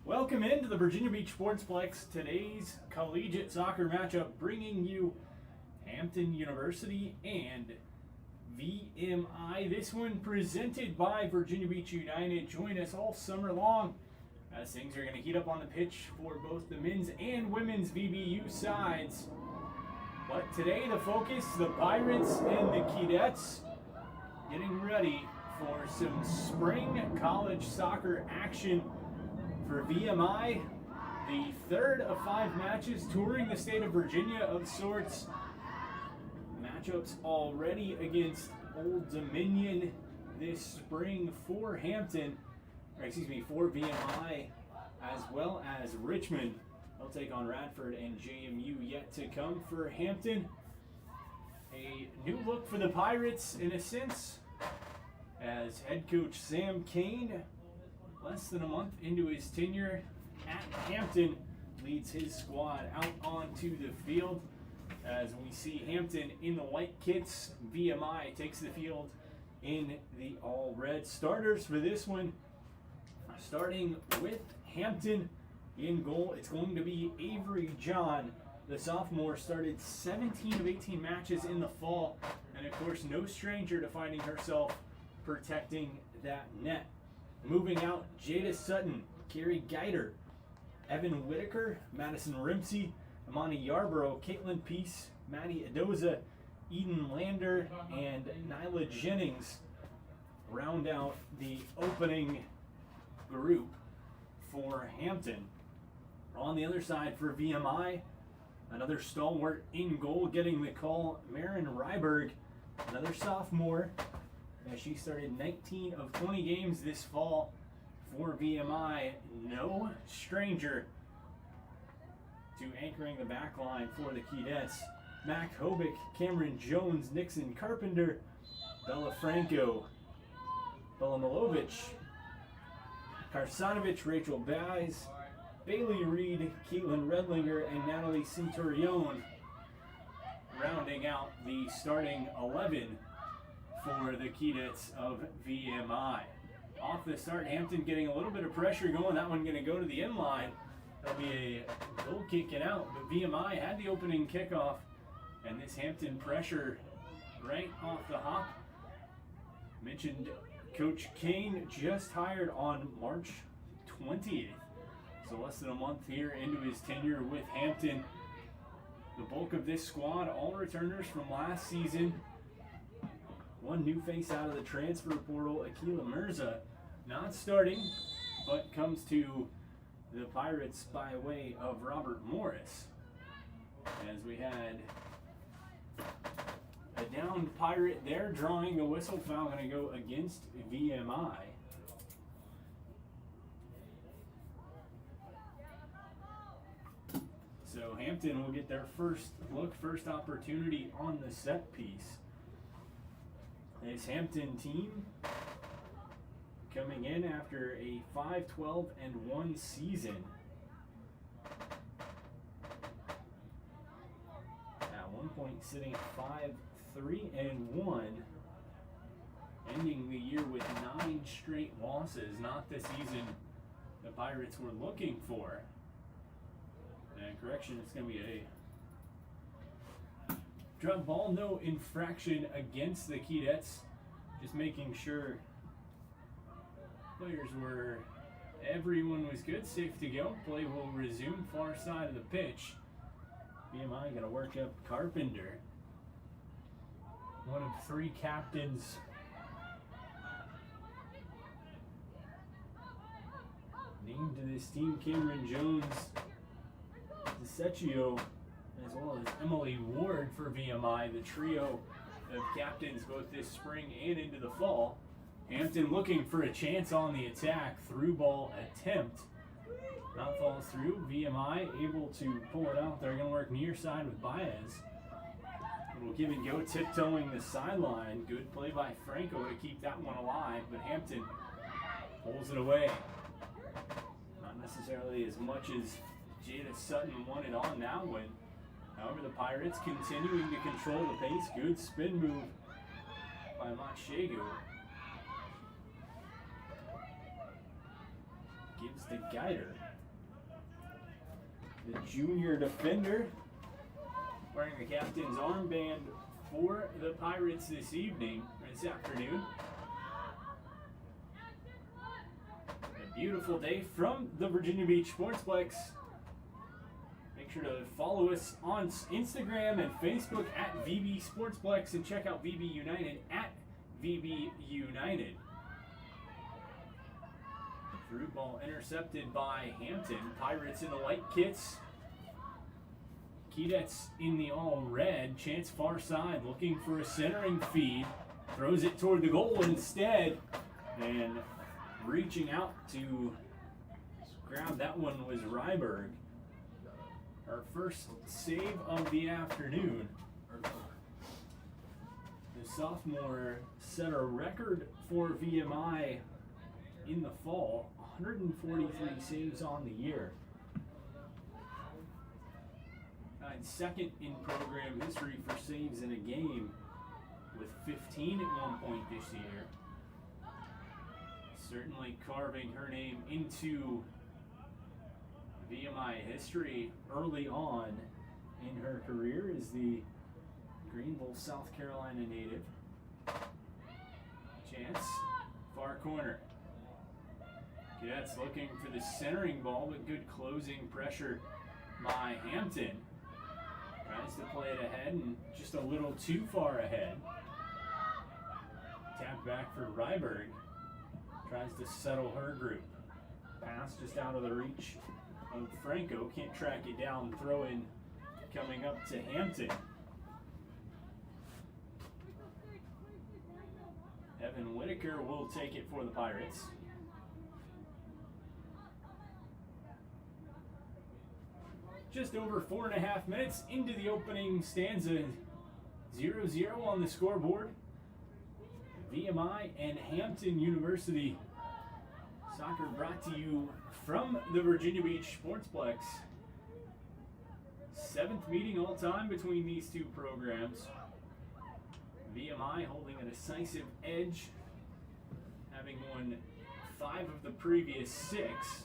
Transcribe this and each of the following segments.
Welcome into the Virginia Beach Sportsplex. Today's collegiate soccer matchup bringing you Hampton University and VMI. This one presented by Virginia Beach United. Join us all summer long as things are going to heat up on the pitch for both the men's and women's VBU sides. But today the focus, the Pirates and the Keydets getting ready for some spring college soccer action. For VMI, the third of 5 matches touring the state of Virginia of sorts. Matchups already against Old Dominion this spring for Hampton, for VMI, as well as Richmond. They'll take on Radford and JMU yet to come for Hampton. A new look for the Pirates in a sense, as head coach Sam Kane, less than a month into his tenure at Hampton, leads his squad out onto the field. As we see Hampton in the white kits, VMI takes the field in the all red. Starters for this one, starting with Hampton in goal, it's going to be Avery John. The sophomore started 17 of 18 matches in the fall, and of course no stranger to finding herself protecting that net. Moving out, Jada Sutton, Carrie Geider, Evan Whitaker, Madison Rimpsey, Amani Yarborough, Caitlin Peace, Maddie Adoza, Eden Lander, and Nyla Jennings round out the opening group for Hampton. On the other side for VMI, another stalwart in goal getting the call, Marin Ryberg, another sophomore, as she started 19 of 20 games this fall for VMI. No stranger to anchoring the back line for the Keydets. Mac Hobick, Cameron Jones, Nixon Carpenter, Bella Franco, Bella Milovic, Karsanovich, Rachel Baez, Bailey Reed, Caitlin Redlinger, and Natalie Centurion rounding out the starting 11 for the Keydets of VMI. Off the start, Hampton getting a little bit of pressure going. That one going to go to the end line. That'll be a goal kicking out, but VMI had the opening kickoff, and this Hampton pressure right off the hop. Mentioned Coach Kane just hired on March 20th, so less than a month here into his tenure with Hampton. The bulk of this squad, all returners from last season. One new face out of the transfer portal, Akila Mirza, not starting, but comes to the Pirates by way of Robert Morris. As we had a downed Pirate there, drawing the whistle. Foul going to go against VMI. So Hampton will get their first opportunity on the set piece. This Hampton team coming in after a 5-12-1 season. At one point sitting at 5-3-1, ending the year with 9 straight losses. Not the season the Pirates were looking for. And correction, it's going to be a drop ball, no infraction against the Keydets. Just making sure everyone was good, safe to go. Play will resume far side of the pitch. VMI going to work up Carpenter. One of 3 captains. Named to this team, Cameron Jones, DeSecchio, as well as Emily Ward for VMI, the trio of captains both this spring and into the fall. Hampton looking for a chance on the attack. Through ball attempt. Not falls through. VMI able to pull it out. They're going to work near side with Baez. Little give and go, tiptoeing the sideline. Good play by Franco to keep that one alive, but Hampton pulls it away. Not necessarily as much as Jada Sutton wanted on that one. However, the Pirates continuing to control the pace. Good spin move by Machego. Gives to Geider. the junior defender, wearing the captain's armband for the Pirates this afternoon. A beautiful day from the Virginia Beach Sportsplex. Make sure to follow us on Instagram and Facebook at VB Sportsplex, and check out VB United at VB United. Through ball intercepted by Hampton. Pirates in the white kits. Keydets in the all red. Chance far side looking for a centering feed. Throws it toward the goal instead. And reaching out to grab that one was Ryberg. Our first save of the afternoon. The sophomore set a record for VMI in the fall. 143 saves on the year. Tied second in program history for saves in a game, with 15 at one point this year. Certainly carving her name into VMI history early on in her career as the Greenville, South Carolina native. Chance, far corner. Cadets looking for the centering ball, but good closing pressure by Hampton. Tries to play it ahead and just a little too far ahead. Tap back for Ryberg. Tries to settle her group. Pass just out of the reach of Franco. Can't track it down. Throw in coming up to Hampton. Evan Whitaker will take it for the Pirates. Just over 4.5 minutes into the opening stanza. 0-0 on the scoreboard. VMI and Hampton University. Soccer brought to you from the Virginia Beach Sportsplex. 7th meeting all time between these two programs. VMI holding a decisive edge, having won 5 of the previous 6.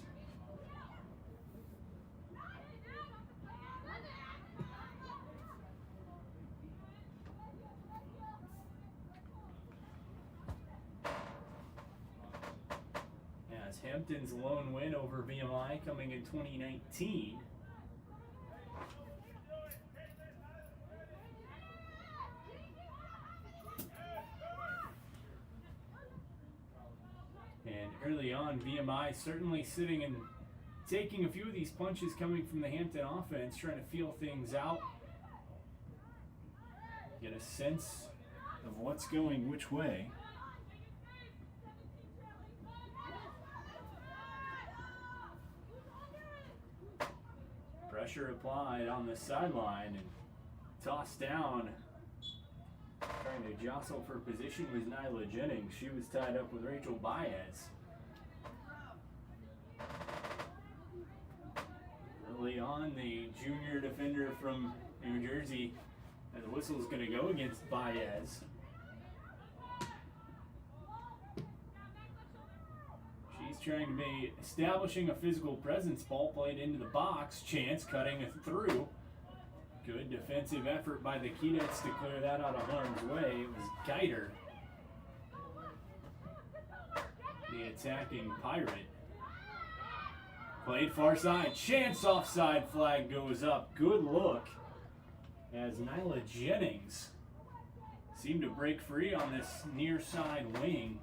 As Hampton's lone win over VMI coming in 2019. And early on, VMI certainly sitting and taking a few of these punches coming from the Hampton offense, trying to feel things out, get a sense of what's going which way. Pressure applied on the sideline and tossed down. Trying to jostle for position was Nyla Jennings. She was tied up with Rachel Baez. Early on, the junior defender from New Jersey, and the whistle is going to go against Baez. She's trying to be establishing a physical presence. Ball played into the box. Chance cutting it through. Good defensive effort by the Keydets to clear that out of harm's way. It was Geiter, the attacking Pirate. Played far side. Chance offside flag goes up. Good look as Nyla Jennings seemed to break free on this near side wing.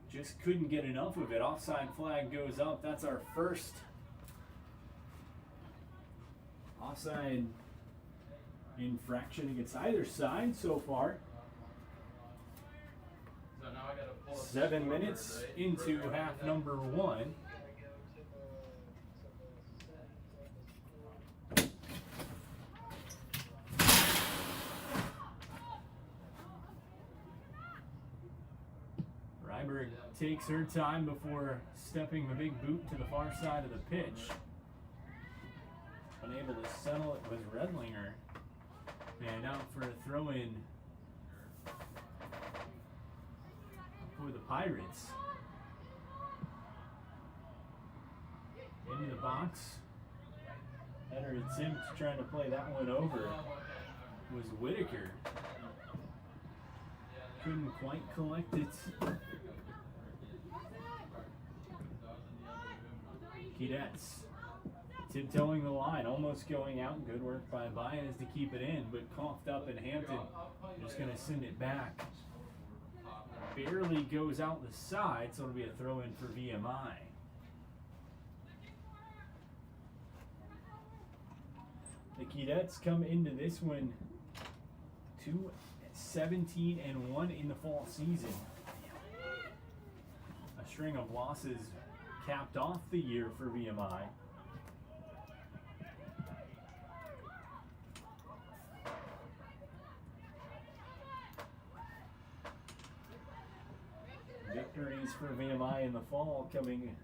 Just couldn't get enough of it. Offside flag goes up. That's our first offside infraction against either side so far. So now I gotta pull up 7 minutes into half number 1. Ryberg takes her time before stepping the big boot to the far side of the pitch. Unable to settle it with Redlinger. And out for a throw-in for the Pirates. Into the box. Better attempt trying to play that one over was Whitaker. Couldn't quite collect it. Keydets tiptoeing the line, almost going out. Good work by Baez to keep it in, but coughed up in Hampton. Just going to send it back. Barely goes out the side, so it'll be a throw in for VMI. The Keydets come into this one 2-17-1 in the fall season. A string of losses capped off the year for VMI. Victories for VMI in the fall coming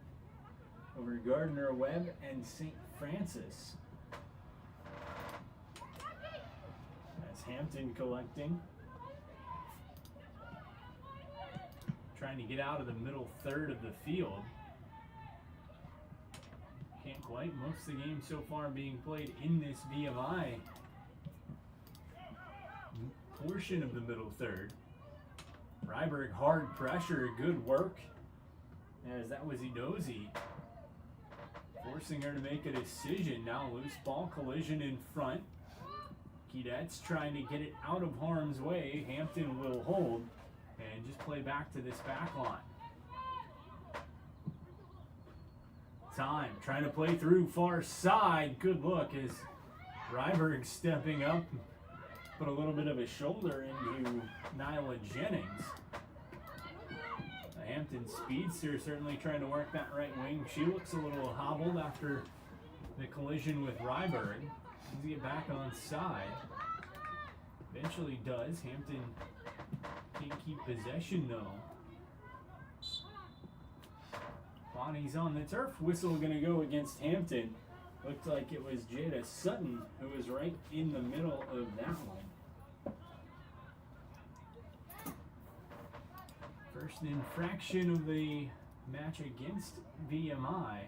over Gardner Webb and St. Francis. As Hampton collecting. Trying to get out of the middle third of the field. Can't quite. Most of the game so far being played in this VMI portion of the middle third. Ryberg hard pressure, good work, as that was Edozie forcing her to make a decision. Now loose ball collision in front. Keydets trying to get it out of harm's way. Hampton will hold and just play back to this back line. Time trying to play through far side. Good look as Ryberg stepping up. Put a little bit of a shoulder into Nyla Jennings. The Hampton speedster certainly trying to work that right wing. She looks a little hobbled after the collision with Ryberg. Needs to get back on side. Eventually does. Hampton can't keep possession though. Bonnie's on the turf. Whistle going to go against Hampton. Looked like it was Jada Sutton who was right in the middle of that one. First infraction of the match against VMI.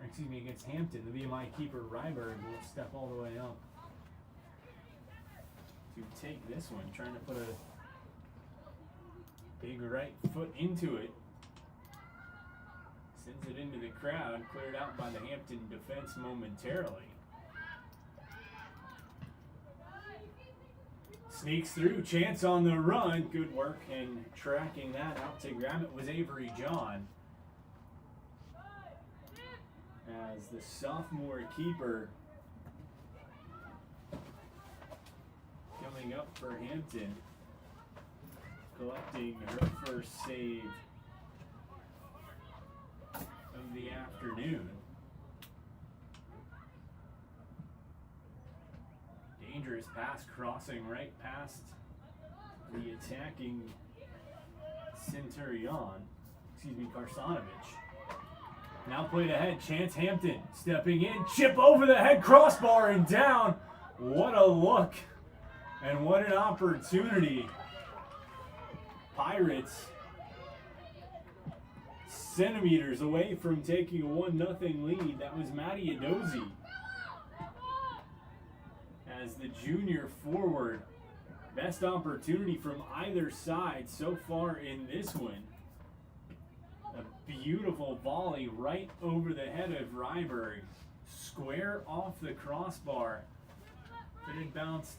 Or excuse me, against Hampton. The VMI keeper Ryberg will step all the way up to take this one. Trying to put a big right foot into it. Sends it into the crowd, cleared out by the Hampton defense momentarily. Sneaks through, chance on the run. Good work in tracking that out to grab it was Avery John. As the sophomore keeper coming up for Hampton, collecting her first save of the afternoon. Dangerous pass crossing right past the attacking Karsanovich. Now played ahead, Chance Hampton stepping in, chip over the head, crossbar and down. What a look and what an opportunity. Pirates centimeters away from taking a 1-0 lead. That was Maddie Edozie as the junior forward. Best opportunity from either side so far in this one. A beautiful volley right over the head of Ryberg. Square off the crossbar. If it had bounced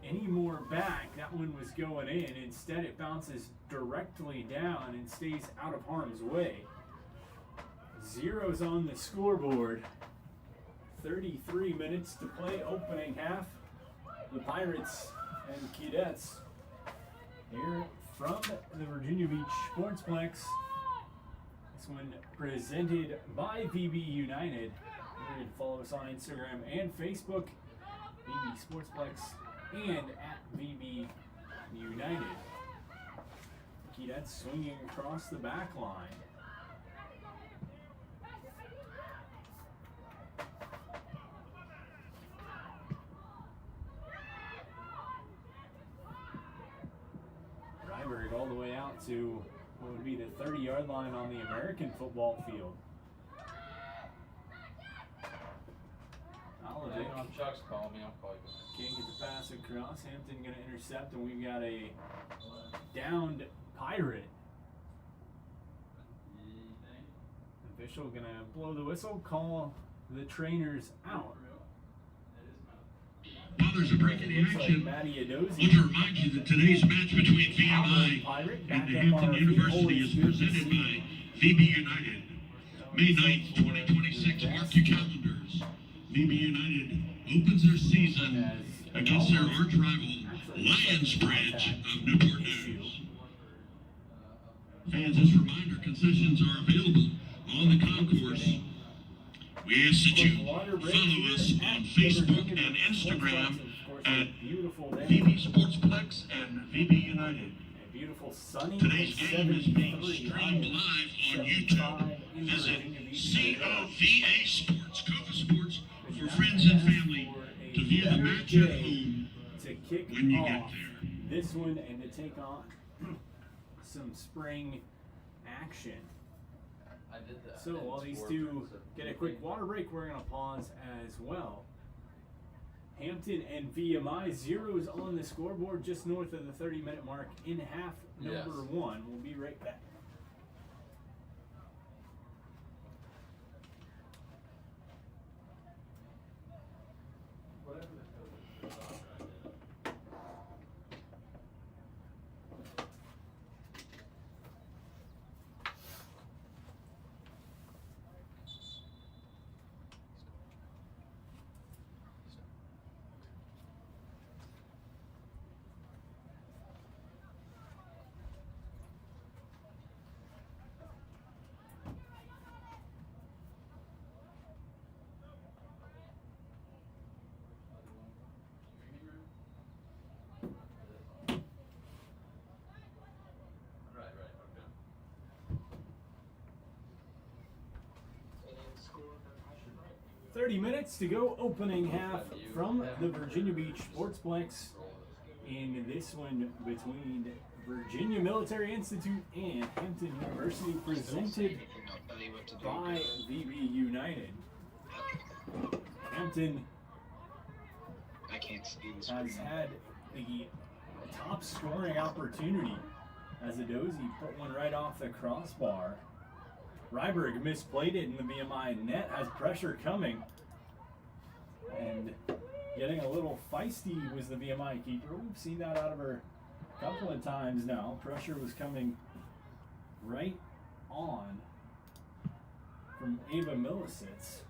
any more back, that one was going in. Instead, it bounces directly down and stays out of harm's way. Zeros on the scoreboard. 33 minutes to play, opening half. The Pirates and Keydets here from the Virginia Beach Sportsplex. This one presented by VB United. You can follow us on Instagram and Facebook, VB Sportsplex and at VB United. Keydets swinging across the back line. Ryberg all the way out to what would be the 30-yard line on the American football field. Holiday. Chuck's calling me. I'll call you back. Can't get the pass across. Hampton going to intercept, and we've got a downed Pirate. Official going to blow the whistle, call the trainers out. While there's a break in the action, like I want to remind you that today's match between VMI and the Hampton University is presented by VB United. May 9th, 2026, mark your calendars. VB United opens their season against their arch rival, Lions Branch of Newport News. Fans, as a reminder, concessions are available on the concourse. We ask that you follow us on Facebook and Instagram at VB Sportsplex and VB United. Beautiful sunny. Today's game is being streamed live on YouTube. Visit COVA Sports, Cova Sports, for friends and family to view the match at home to kick when you off get there. this one and to take on some spring action. I did that. So while these two get a quick water break, we're going to pause as well. Hampton and VMI, zeros on the scoreboard just north of the 30-minute mark in half number one. We'll be right back. Right, okay. 30 minutes to go, opening half from the Virginia Beach Sportsplex in this one between Virginia Military Institute and Hampton University, presented by VB United. Hampton has had the top scoring opportunity as Adozie put one right off the crossbar. Ryberg misplayed it in the VMI net, has pressure coming. And getting a little feisty was the VMI keeper. We've seen that out of her a couple of times now. Pressure was coming right on from Ava Millicents.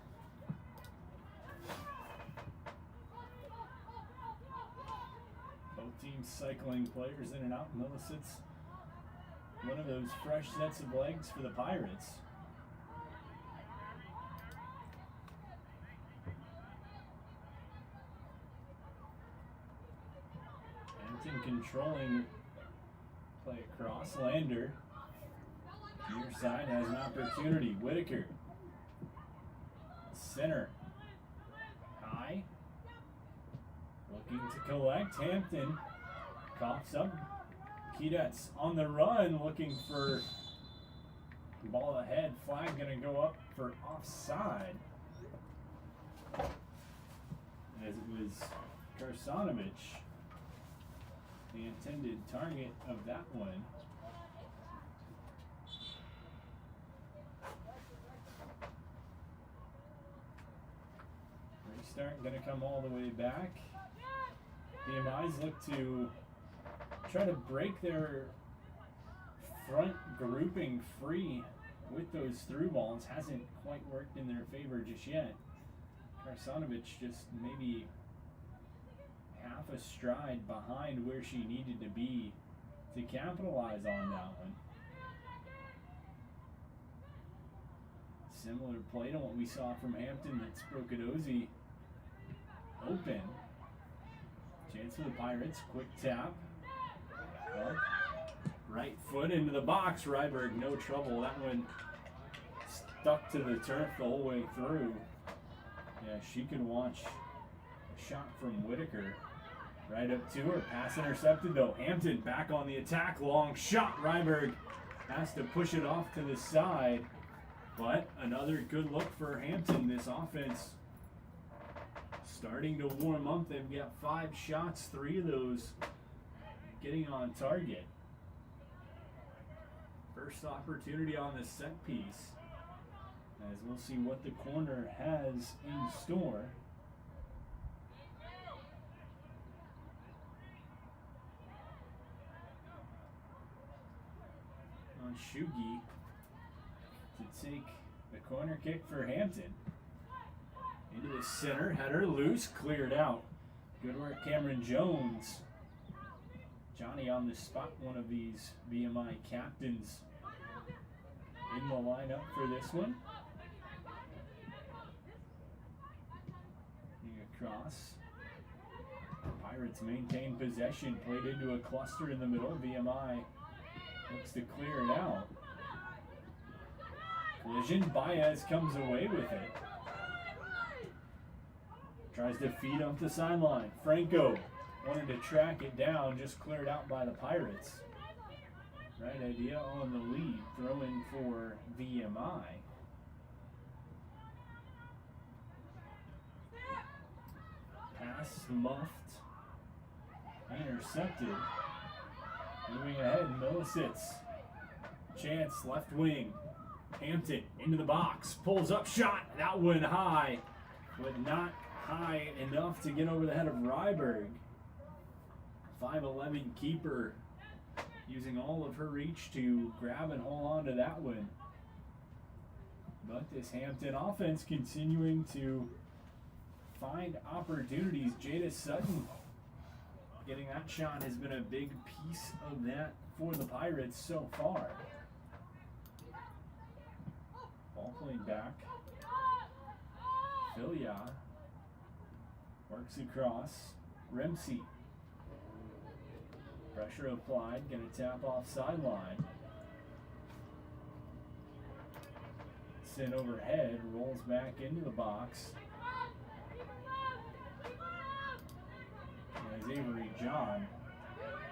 Both teams cycling players in and out. Millicents, one of those fresh sets of legs for the Pirates. Hampton controlling play across. Lander, near side, has an opportunity. Whitaker, center, high, looking to collect. Hampton coughs up. Kedat's on the run, looking for ball ahead. Flag gonna go up for offside, as it was Karsanovich, the intended target of that one. Restart gonna come all the way back. VMI's look to try to break their front grouping free with those through balls. Hasn't quite worked in their favor just yet. Karsanovich just maybe half a stride behind where she needed to be to capitalize on that one. Similar play to what we saw from Hampton that broke Adozie open. Chance for the Pirates, quick tap. Well, right foot into the box. Ryberg, no trouble. That one stuck to the turf the whole way through. Yeah, she could watch a shot from Whitaker. Right up to her. Pass intercepted though. Hampton back on the attack. Long shot. Ryberg has to push it off to the side. But another good look for Hampton. This offense starting to warm up. They've got 5 shots, 3 of those getting on target. First opportunity on the set piece, as we'll see what the corner has in store. On Shugi to take the corner kick for Hampton. Into the center, header loose, cleared out. Good work, Cameron Jones. Johnny on the spot, one of these VMI captains in the lineup for this one. Across. Pirates maintain possession, played into a cluster in the middle. VMI looks to clear it out. Collision, Baez comes away with it. Tries to feed up the sideline. Franco wanted to track it down, just cleared out by the Pirates. Right idea on the lead, throwing for VMI. Pass muffed, intercepted. Moving ahead, Millicents. Chance, left wing. Hampton into the box, pulls up, shot. That one high, but not high enough to get over the head of Ryberg. 5'11" keeper using all of her reach to grab and hold on to that one. But this Hampton offense continuing to find opportunities. Jada Sutton getting that shot has been a big piece of that for the Pirates so far. Ball played back. Filia works across. Remsey. Pressure applied. Gonna tap off sideline. Sent overhead. Rolls back into the box. As Avery John.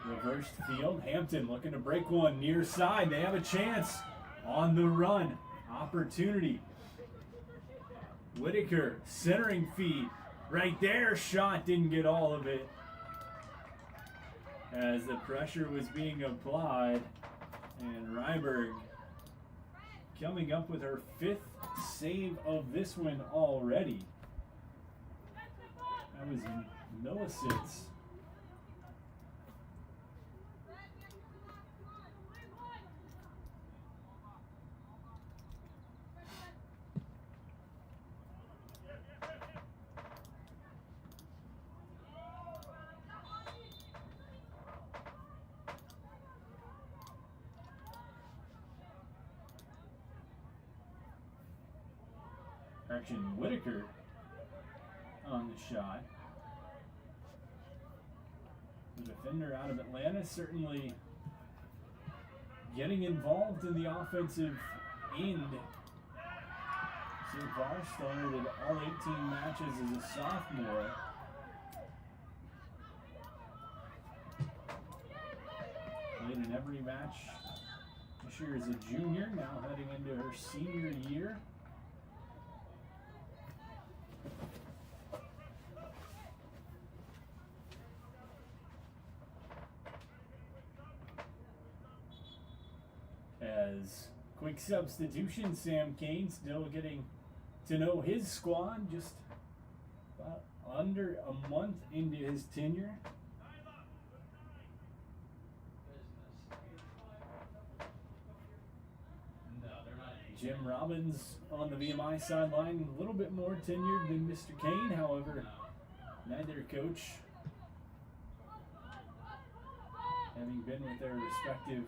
Reversed field. Hampton looking to break one near side. They have a chance on the run. Opportunity. Whitaker centering feed. Right there. Shot didn't get all of it. As the pressure was being applied. And Ryberg coming up with her 5th save of this one already. That was Millicents. Action Whitaker on the shot. The defender out of Atlanta certainly getting involved in the offensive end so far. Started all 18 matches as a sophomore. Played in every match this year as a junior, now heading into her senior year. As quick substitution, Sam Kane still getting to know his squad, just about under a month into his tenure. Jim Robbins on the VMI sideline, a little bit more tenured than Mr. Kane, however, neither coach having been with their respective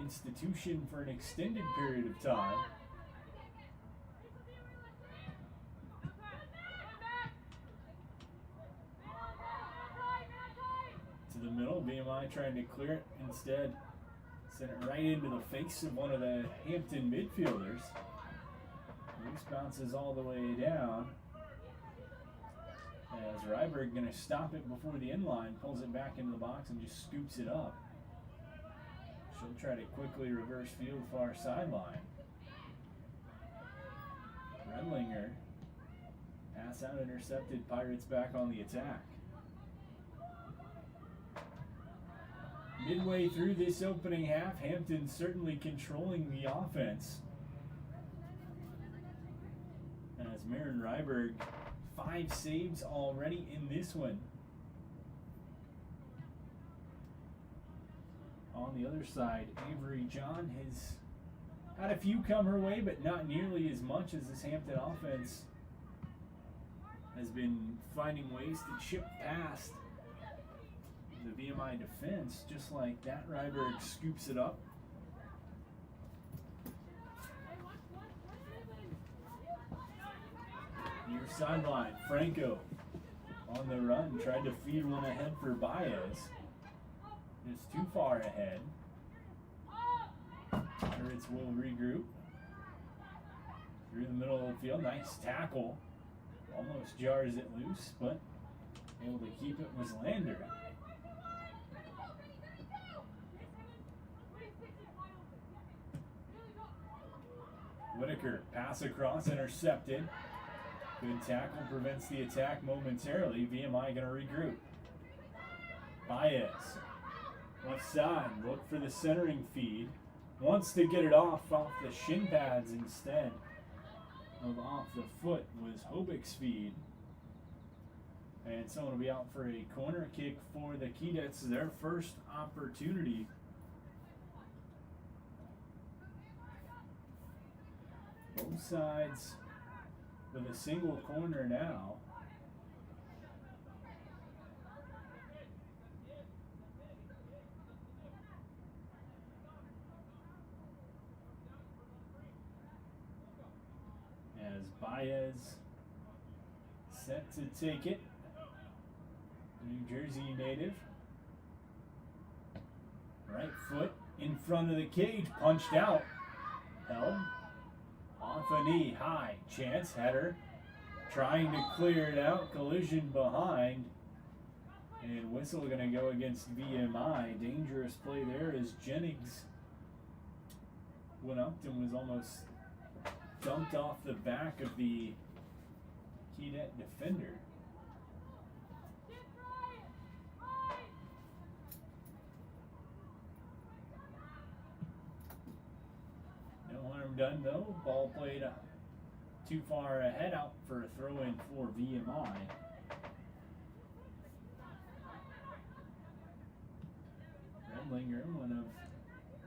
institution for an extended period of time. To the middle, VMI trying to clear it, instead sent it right into the face of one of the Hampton midfielders. Loose bounces all the way down. As Ryberg going to stop it before the end line, pulls it back into the box and just scoops it up. She'll try to quickly reverse field far sideline. Redlinger Pass out intercepted. Pirates back on the attack. Midway through this opening half, Hampton certainly controlling the offense. As Marin Ryberg, 5 saves already in this one. On the other side, Avery John has had a few come her way, but not nearly as much as this Hampton offense has been finding ways to chip past the VMI defense. Just like that, Ryberg scoops it up. Near sideline, Franco on the run, tried to feed one ahead for Baez. Just too far ahead. Pirates will regroup. Through the middle of the field, nice tackle. Almost jars it loose, but able to keep it was Lander. Whitaker, pass across, intercepted. Good tackle, prevents the attack momentarily. VMI gonna regroup. Baez, left side, look for the centering feed. Wants to get it off the shin pads instead of off the foot was Hobick's feed. And someone will be out for a corner kick for the Keydets, their first opportunity. Both sides with a single corner now. As Baez set to take it. New Jersey native. Right foot in front of the cage, punched out. Held. Off a knee, high. Chance, header. Trying to clear it out. Collision behind. And whistle going to go against VMI. Dangerous play there as Jennings went up and was almost dumped off the back of the Keynet defender. No harm done though. Ball played too far ahead, out for a throw in for VMI. Redlinger, one of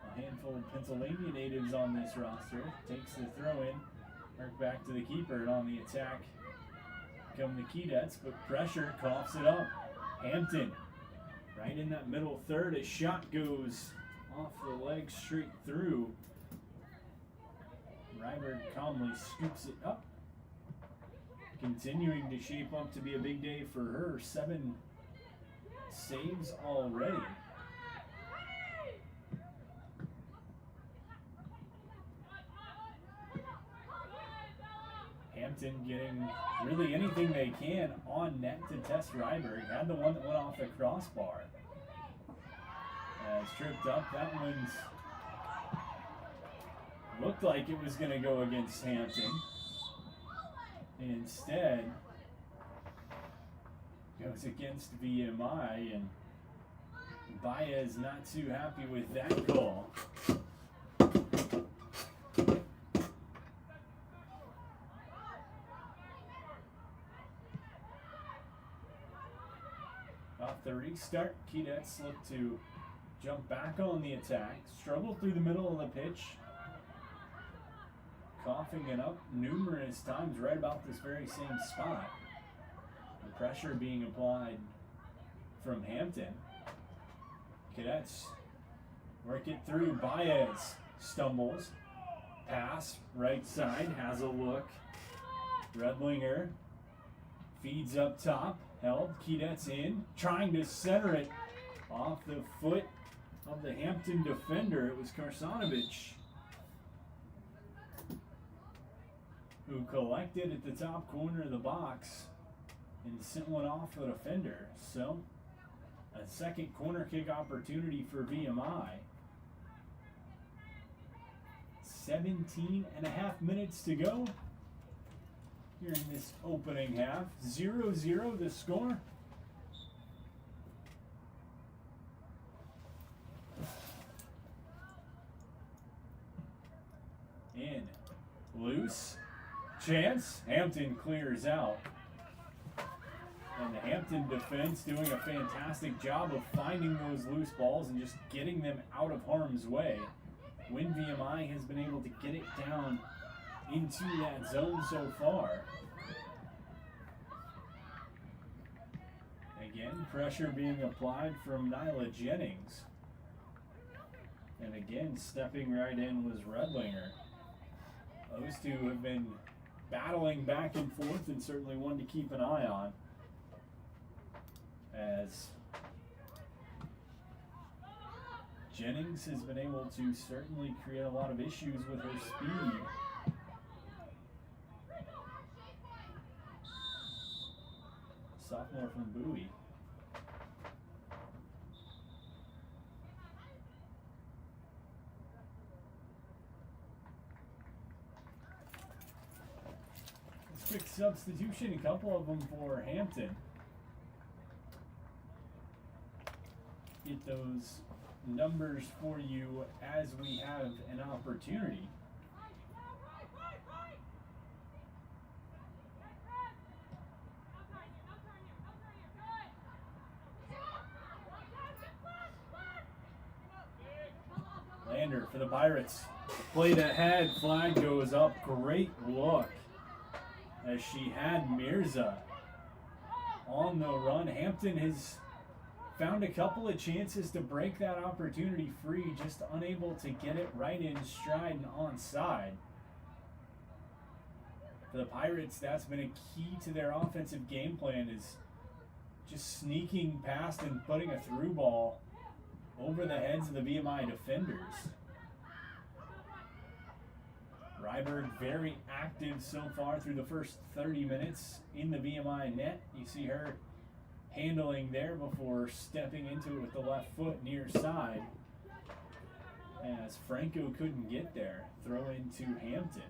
a handful of Pennsylvania natives on this roster, takes the throw in. Work back to the keeper, and on the attack come the Keydets, but pressure coughs it up. Hampton, right in that middle third, a shot goes off the leg straight through. Ryberg calmly scoops it up. Continuing to shape up to be a big day for her. 7 saves already. Hampton getting really anything they can on net to test Ryberg. Had the one that went off the crossbar. As tripped up, that one's looked like it was going to go against Hampton. Instead, goes against VMI, and Baez not too happy with that call. Off the restart, Keydets look to jump back on the attack, struggle through the middle of the pitch, coughing it up numerous times right about this very same spot. The pressure being applied from Hampton. Cadets work it through. Baez stumbles. Pass, right side, has a look. Redlinger feeds up top. Held. Keydets in. Trying to center it off the foot of the Hampton defender. It was Karsanovich who collected at the top corner of the box and sent one off the defender. So, a second corner kick opportunity for VMI. 17 and a half minutes to go. here in this opening half. 0-0 the score. In. Loose. Chance. Hampton clears out. And the Hampton defense doing a fantastic job of finding those loose balls and just getting them out of harm's way. When VMI has been able to get it down into that zone so far. Again, pressure being applied from Nyla Jennings. And again, stepping right in was Redlinger. Those two have been battling back and forth and certainly one to keep an eye on. As Jennings has been able to certainly create a lot of issues with her speed. Sophomore from Bowie. Quick substitution, a couple of them for Hampton. Get those numbers for you as we have an opportunity. Lander for the Pirates. Played ahead, flag goes up. Great look as she had Mirza on the run. Hampton has found a couple of chances to break that opportunity free, just unable to get it right in stride and onside. For the Pirates, that's been a key to their offensive game plan, is just sneaking past and putting a through ball over the heads of the VMI defenders. Ryberg very active so far through the first 30 minutes in the VMI net. You see her handling there before stepping into it with the left foot near side. As Franco couldn't get there, throw into Hampton.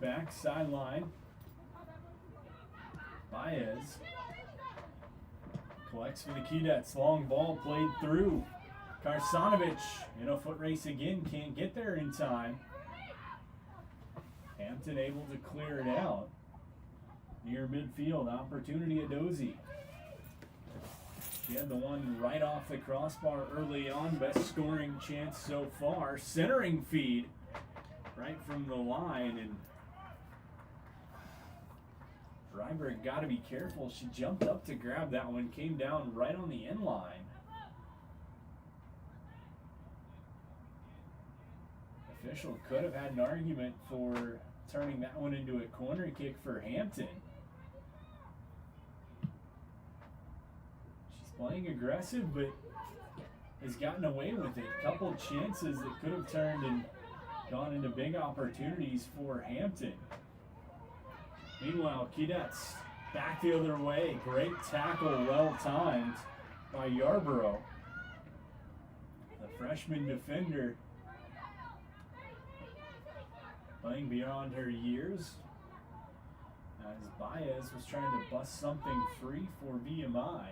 Back sideline. Baez collects for the Keydets. Long ball played through. Karsanovich in a foot race again, can't get there in time. Hampton able to clear it out. Near midfield, opportunity at Dozie. She had the one right off the crossbar early on. Best scoring chance so far. Centering feed right from the line, and Ryberg got to be careful. She jumped up to grab that one, came down right on the end line. Official could have had an argument for turning that one into a corner kick for Hampton. She's playing aggressive, but has gotten away with it. A couple chances that could have turned and gone into big opportunities for Hampton. Meanwhile, Keydets back the other way. Great tackle, well timed by Yarborough. The freshman defender playing beyond her years, as Baez was trying to bust something free for VMI.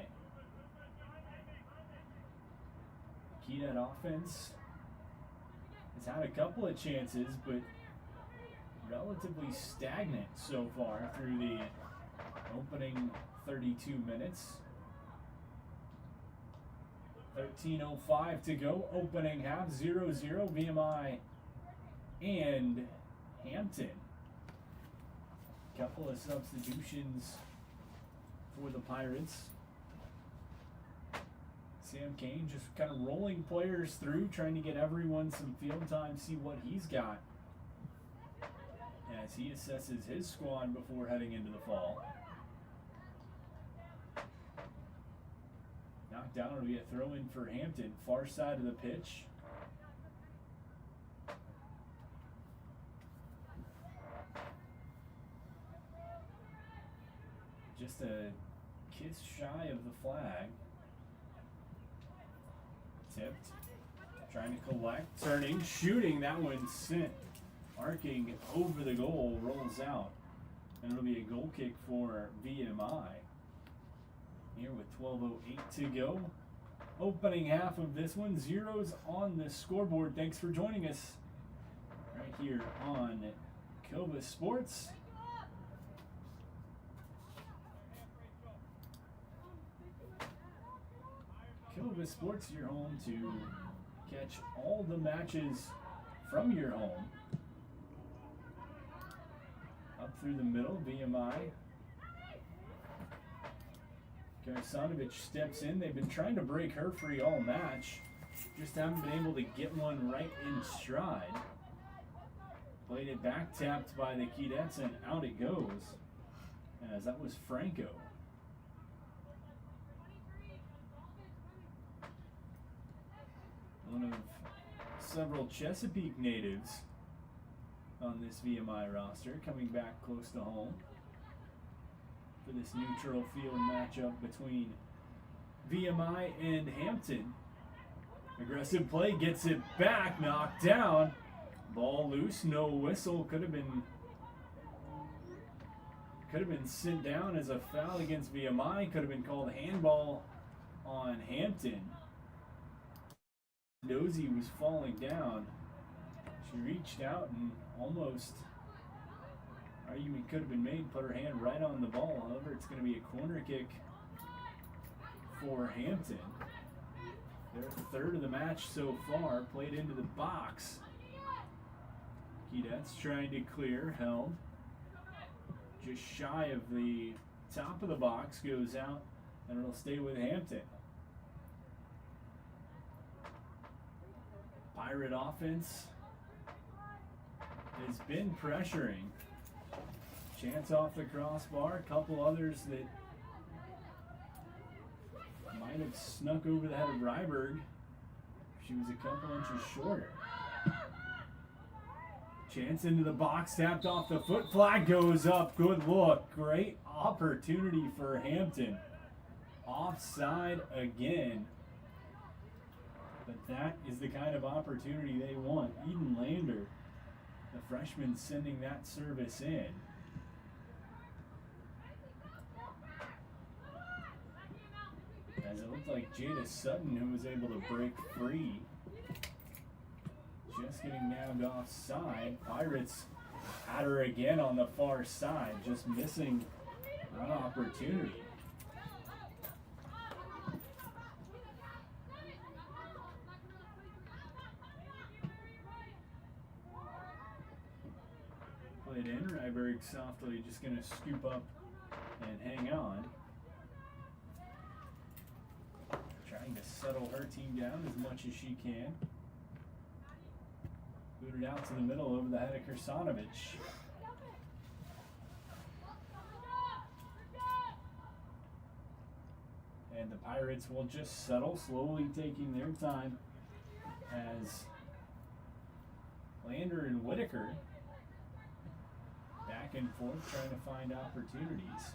Keydet offense has had a couple of chances, but relatively stagnant so far through the opening 32 minutes. 13:05 to go, opening half, 0-0 VMI and Hampton. Couple of substitutions for the Pirates. Sam Kane just kind of rolling players through, trying to get everyone some field time, see what he's got as he assesses his squad before heading into the fall. Knocked down, it'll be a throw in for Hampton, far side of the pitch. just a kiss shy of the flag. Tipped. Trying to collect. Turning. Shooting. That one sent. Arcing over the goal. Rolls out. And it'll be a goal kick for VMI. Here with 12:08 to go. Opening half of this one. Zeros on the scoreboard. Thanks for joining us right here on Cova Sports. Cova Sports, your home to catch all the matches from your home. Up through the middle, VMI. Garsanovich steps in. They've been trying to break her free all match. Just haven't been able to get one right in stride. Played it back, tapped by the Keydets, and out it goes. As that was Franco. One of several Chesapeake natives on this VMI roster coming back close to home for this neutral field matchup between VMI and Hampton. Aggressive play, gets it back, knocked down. Ball loose, no whistle. Could have been sent down as a foul against VMI. Could have been called handball on Hampton. Dozy was falling down. She reached out and almost, argument could have been made, put her hand right on the ball. However, it's going to be a corner kick for Hampton. Their third of the match so far, played into the box. Keydets trying to clear, held. Just shy of the top of the box, goes out, and it'll stay with Hampton. Pirate offense has been pressuring. Chance off the crossbar, a couple others that might have snuck over the head of Ryberg. She was a couple inches shorter. Chance into the box, tapped off the foot, flag goes up, good look. Great opportunity for Hampton. Offside again. But that is the kind of opportunity they want. Eden Lander, the freshman, sending that service in. As it looked like Jada Sutton, who was able to break free. Just getting nabbed offside. Pirates had her again on the far side, just missing an opportunity. Played in. Ryberg softly just going to scoop up and hang on. Trying to settle her team down as much as she can. Booted out to the middle over the head of Krsanovich. And the Pirates will just settle, slowly taking their time as Lander and Whitaker back and forth trying to find opportunities.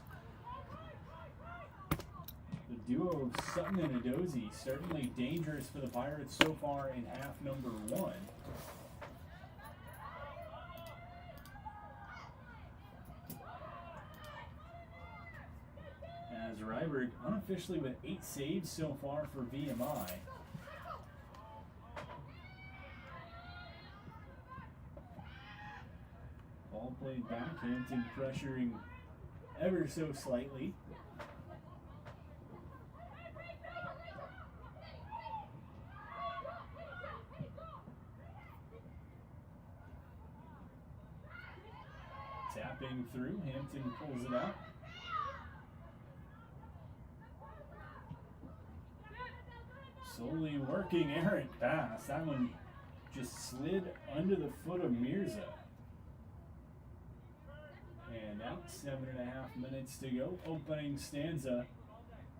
The duo of Sutton and Adozi certainly dangerous for the Pirates so far in half number one. As Ryberg unofficially with 8 saves so far for VMI. Ball played back, Hampton pressuring ever so slightly. Tapping through, Hampton pulls it out. Slowly working errant pass. That one just slid under the foot of Mirza. And out, 7.5 minutes to go. Opening stanza.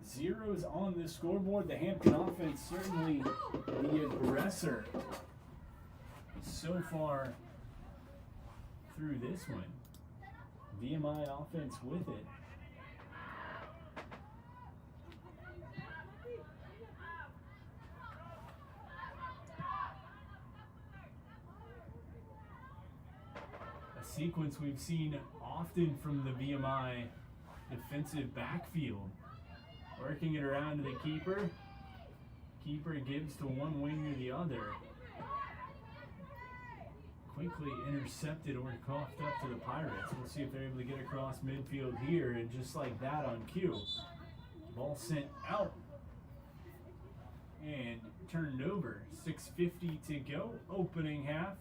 Zeros on the scoreboard. The Hampton offense certainly the aggressor so far through this one. VMI offense with it. sequence we've seen often from the VMI defensive backfield. Working it around to the keeper. Keeper gives to one wing or the other. Quickly intercepted or coughed up to the Pirates. We'll see if they're able to get across midfield here, and just like that on cue. Ball sent out and turned over. 6:50 to go. Opening half.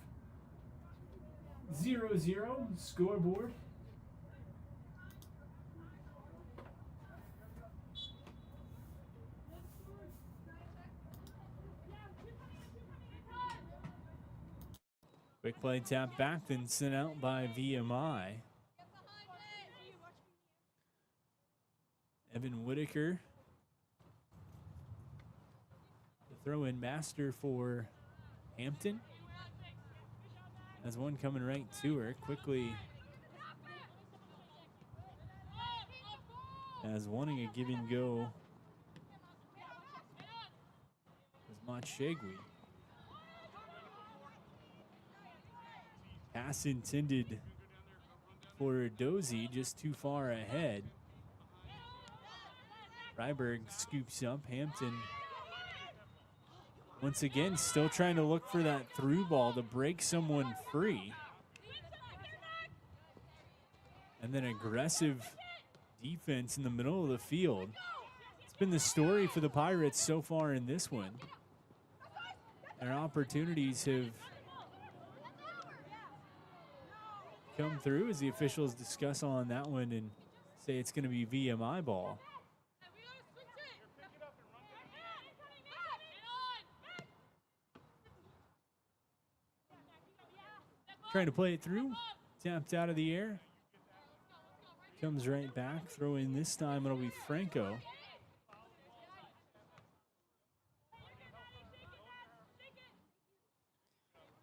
0-0 scoreboard. Quick play tap back, then sent out by VMI. Evan Whitaker, the throw-in master for Hampton. Has one coming right to her. Quickly as wanting a give and go as Montshegui. Pass intended for Dozy, just too far ahead. Ryberg scoops up. Hampton once again still trying to look for that through ball to break someone free. And then aggressive defense in the middle of the field. It's been the story for the Pirates so far in this one. Their opportunities have come through as the officials discuss on that one and say it's going to be VMI ball. Trying to play it through. Tapped out of the air. Comes right back. Throw in this time. It'll be Franco.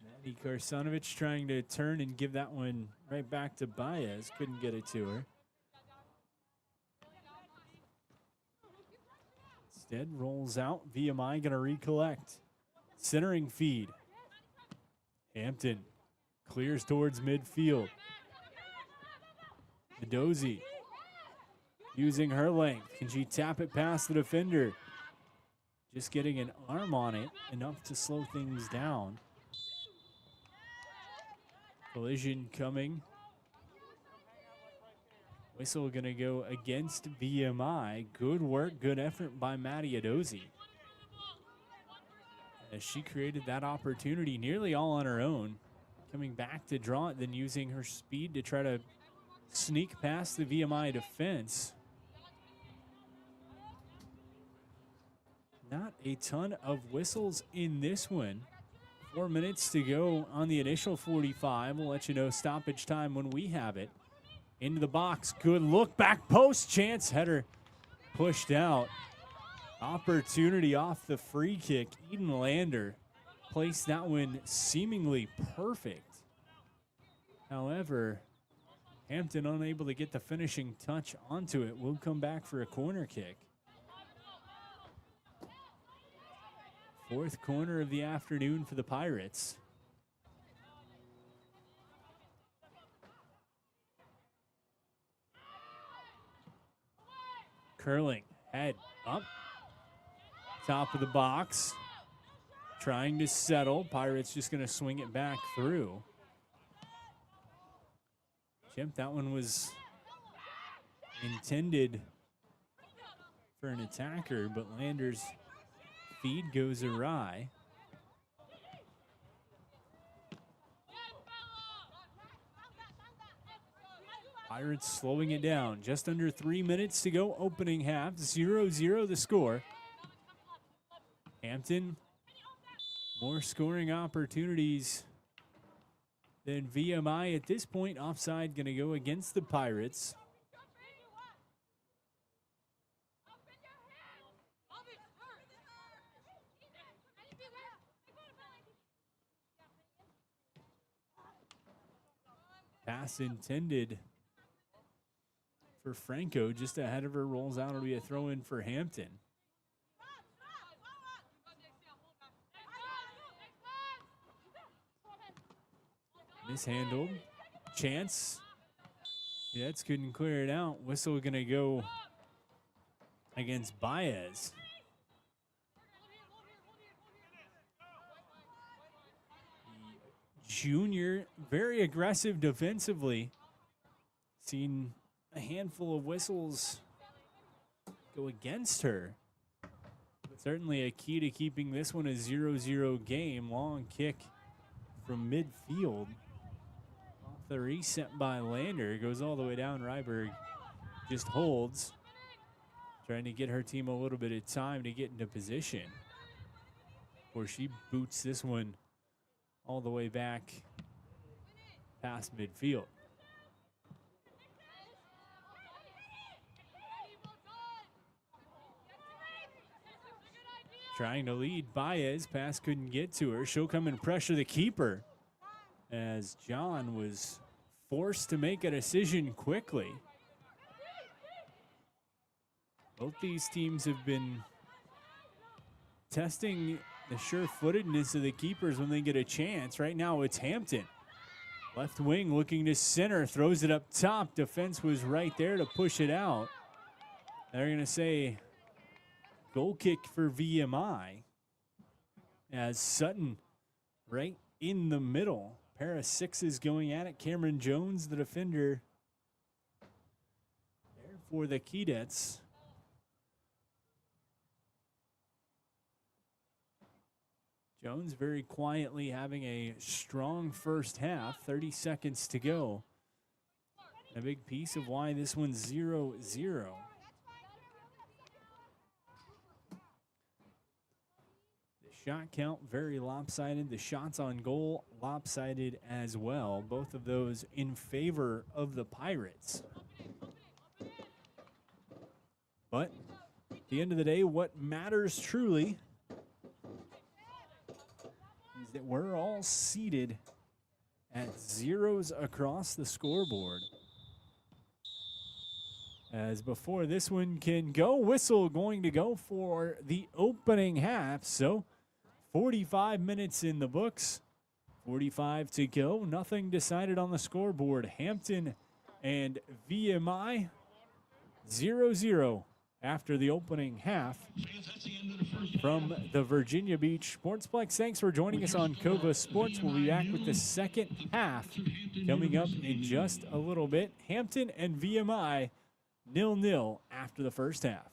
Maddie Karsanovich trying to turn and give that one right back to Baez. Couldn't get it to her. Instead, rolls out. VMI going to recollect. Centering feed. Hampton clears towards midfield. Dozy using her length. Can she tap it past the defender? Just getting an arm on it, enough to slow things down. Collision coming. Whistle gonna go against VMI. Good work, good effort by Maddie Dozy, as she created that opportunity nearly all on her own. Coming back to draw it, then using her speed to try to sneak past the VMI defense. Not a ton of whistles in this one. 4 minutes to go on the initial 45. We'll let you know stoppage time when we have it. Into the box. Good look. Back post. Chance header pushed out. Opportunity off the free kick. Eden Lander placed that one seemingly perfect. However, Hampton unable to get the finishing touch onto it. We'll come back for a corner kick. Fourth corner of the afternoon for the Pirates. Curling, head up. Top of the box. Trying to settle. Pirates just going to swing it back through. Chimp, that one was intended for an attacker, but Lander's feed goes awry. Pirates slowing it down. Just under 3 minutes to go. Opening half. 0-0 the score. Hampton, more scoring opportunities than VMI at this point. Offside going to go against the Pirates. Pass intended for Franco, just ahead of her, rolls out. It'll be a throw in for Hampton. Mishandled. chance. Cadets couldn't clear it out. Whistle going to go against Baez. Junior, very aggressive defensively. Seen a handful of whistles go against her. But certainly a key to keeping this one a 0-0 game. Long kick from midfield. Off the reset by Lander. Goes all the way down. Ryberg just holds. Trying to get her team a little bit of time to get into position. Or she boots this one all the way back past midfield. Trying to lead Baez. Pass couldn't get to her. She'll come and pressure the keeper as John was forced to make a decision quickly. Both these teams have been testing the sure-footedness of the keepers when they get a chance. Right now it's Hampton. Left wing looking to center, throws it up top. Defense was right there to push it out. They're going to say goal kick for VMI as Sutton right in the middle. Pair of sixes going at it. Cameron Jones, the defender, there for the Keydets. Jones very quietly having a strong first half. 30 seconds to go. A big piece of why this one's 0-0. The shot count very lopsided. The shots on goal lopsided as well. Both of those in favor of the Pirates. But at the end of the day, what matters truly is that we're all seated at zeros across the scoreboard. As before this one can go, whistle going to go for the opening half. So 45 minutes in the books, 45 to go. Nothing decided on the scoreboard. Hampton and VMI 0-0 after the opening half from the Virginia Beach Sportsplex. Thanks for joining us on Cova Sports. We'll be back with the second half coming up in just a little bit. Hampton and VMI 0-0 after the first half.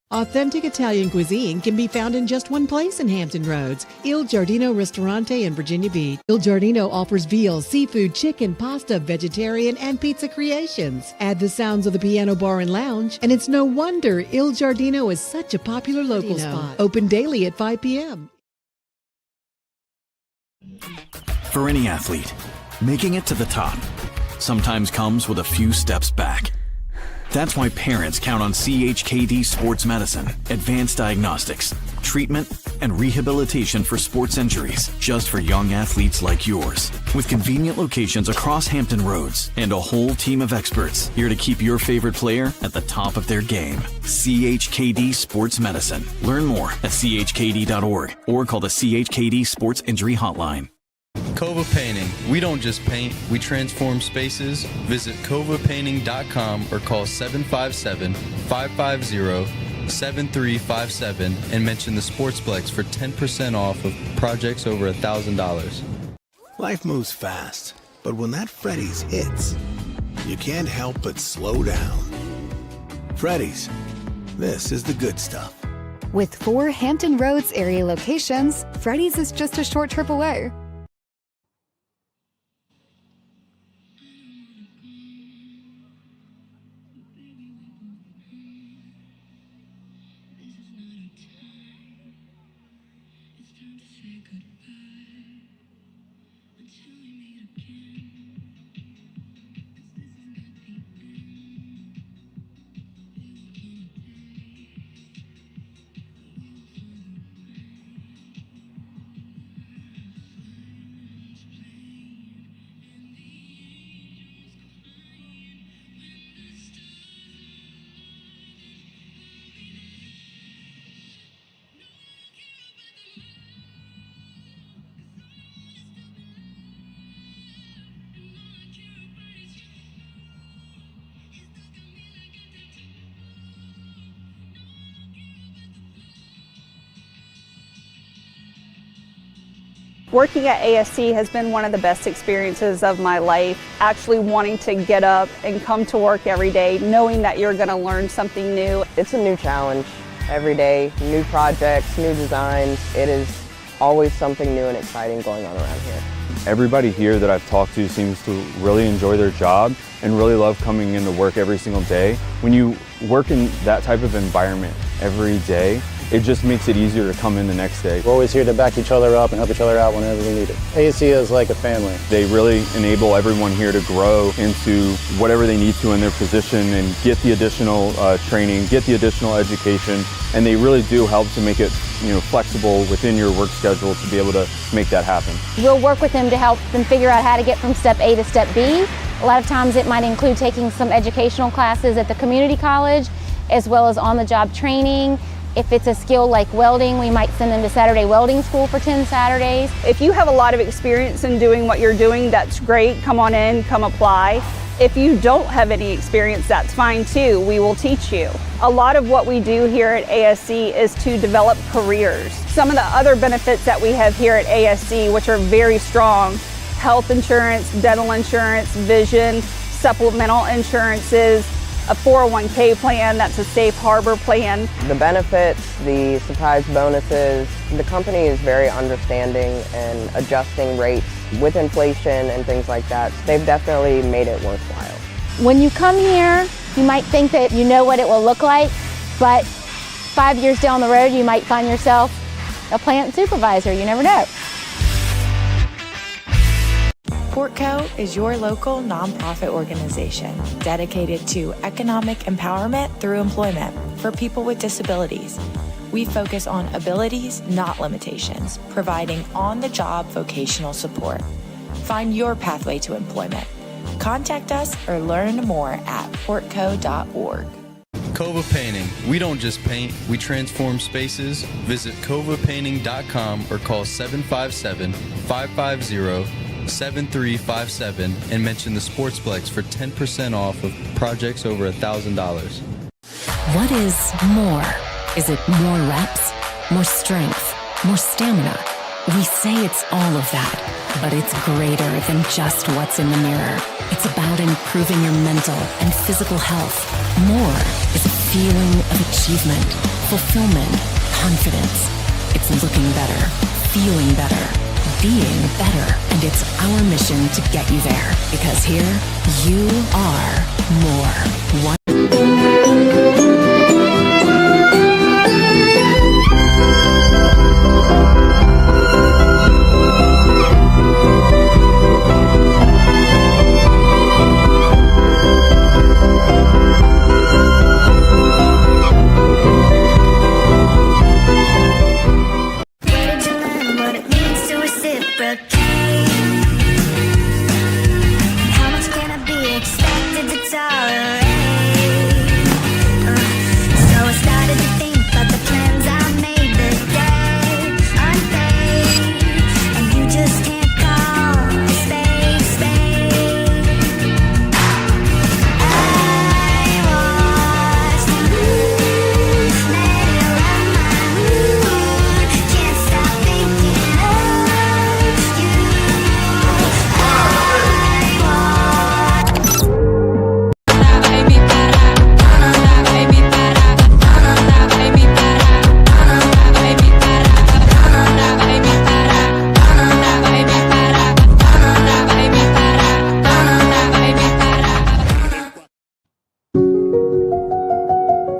Authentic Italian cuisine can be found in just one place in Hampton Roads, Il Giardino Ristorante in Virginia Beach. Il Giardino offers veal, seafood, chicken, pasta, vegetarian, and pizza creations. Add the sounds of the piano bar and lounge, and it's no wonder Il Giardino is such a popular local spot. Open daily at 5 p.m. For any athlete, making it to the top sometimes comes with a few steps back. That's why parents count on CHKD Sports Medicine, advanced diagnostics, treatment, and rehabilitation for sports injuries, just for young athletes like yours. With convenient locations across Hampton Roads and a whole team of experts here to keep your favorite player at the top of their game. CHKD Sports Medicine. Learn more at chkd.org or call the CHKD Sports Injury Hotline. Cova Painting. We don't just paint, we transform spaces. Visit covapainting.com or call 757-550-7357 and mention the Sportsplex for 10% off of projects over $1,000. Life moves fast, but when that Freddy's hits, you can't help but slow down. Freddy's, this is the good stuff. With 4 Hampton Roads area locations, Freddy's is just a short trip away. Working at ASC has been one of the best experiences of my life. Actually wanting to get up and come to work every day, knowing that you're going to learn something new. It's a new challenge every day, new projects, new designs. It is always something new and exciting going on around here. Everybody here that I've talked to seems to really enjoy their job and really love coming into work every single day. When you work in that type of environment every day, it just makes it easier to come in the next day. We're always here to back each other up and help each other out whenever we need it. ASC is like a family. They really enable everyone here to grow into whatever they need to in their position and get the additional training, get the additional education, and they really do help to make it flexible within your work schedule to be able to make that happen. We'll work with them to help them figure out how to get from step A to step B. A lot of times it might include taking some educational classes at the community college, as well as on-the-job training. If it's a skill like welding, we might send them to Saturday welding school for 10 Saturdays. If you have a lot of experience in doing what you're doing, that's great. Come on in, come apply. If you don't have any experience, that's fine too. We will teach you. A lot of what we do here at ASC is to develop careers. Some of the other benefits that we have here at ASC, which are very strong: health insurance, dental insurance, vision, supplemental insurances, a 401k plan that's a safe harbor plan. The benefits, the surprise bonuses, the company is very understanding and adjusting rates with inflation and things like that. They've definitely made it worthwhile. When you come here, you might think that you know what it will look like, but 5 years down the road, you might find yourself a plant supervisor. You never know. Portco is your local nonprofit organization dedicated to economic empowerment through employment for people with disabilities. We focus on abilities, not limitations, providing on-the-job vocational support. Find your pathway to employment. Contact us or learn more at portco.org. Kova Painting. We don't just paint, we transform spaces. Visit kovapainting.com or call 757-550-7357 and mention the Sportsplex for 10% off of projects over $1,000. What is more? Is it more reps, more strength, more stamina? We say it's all of that, but it's greater than just what's in the mirror. It's about improving your mental and physical health. More is a feeling of achievement, fulfillment, confidence. It's looking better, feeling better, being better, and it's our mission to get you there, because here you are more.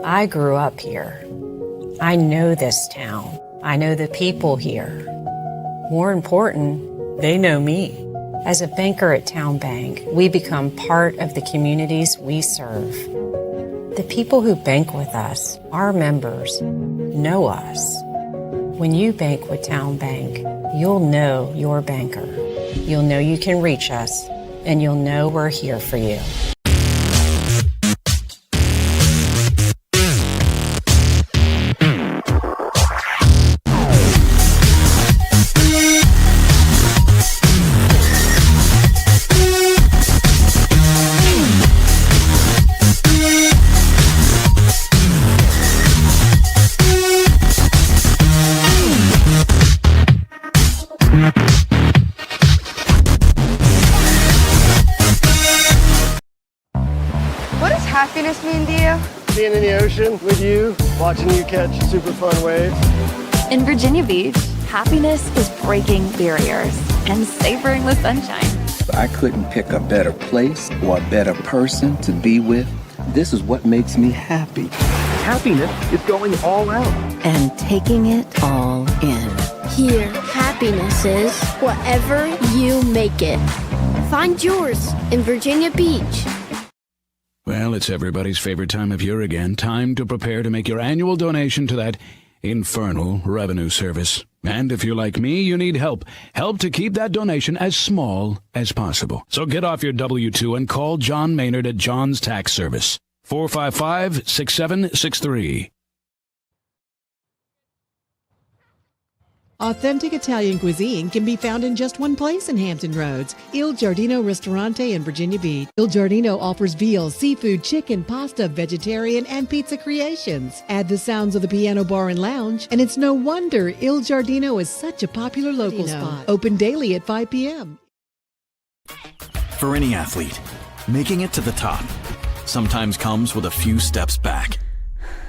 I grew up here. I know this town. I know the people here. More important, they know me. As a banker at Town Bank, we become part of the communities we serve. The people who bank with us, our members, know us. When you bank with Town Bank, you'll know your banker. You'll know you can reach us, and you'll know we're here for you. We'll be right back. happiness mean to you? Being in the ocean with you, watching you catch super fun waves. In Virginia Beach, happiness is breaking barriers and savoring the sunshine. I couldn't pick a better place or a better person to be with. This is what makes me happy. Happiness is going all out. And taking it all in. Here, happiness is whatever you make it. Find yours in Virginia Beach. Well, it's everybody's favorite time of year again. Time to prepare to make your annual donation to that infernal revenue service. And if you're like me, you need help. Help to keep that donation as small as possible. So get off your W-2 and call John Maynard at John's Tax Service. 455-6763. Authentic Italian cuisine can be found in just one place in Hampton Roads, Il Giardino Ristorante in Virginia Beach. Il Giardino offers veal, seafood, chicken, pasta, vegetarian, and pizza creations. Add the sounds of the piano bar and lounge, and it's no wonder Il Giardino is such a popular local spot. Open daily at 5 p.m. For any athlete, making it to the top sometimes comes with a few steps back.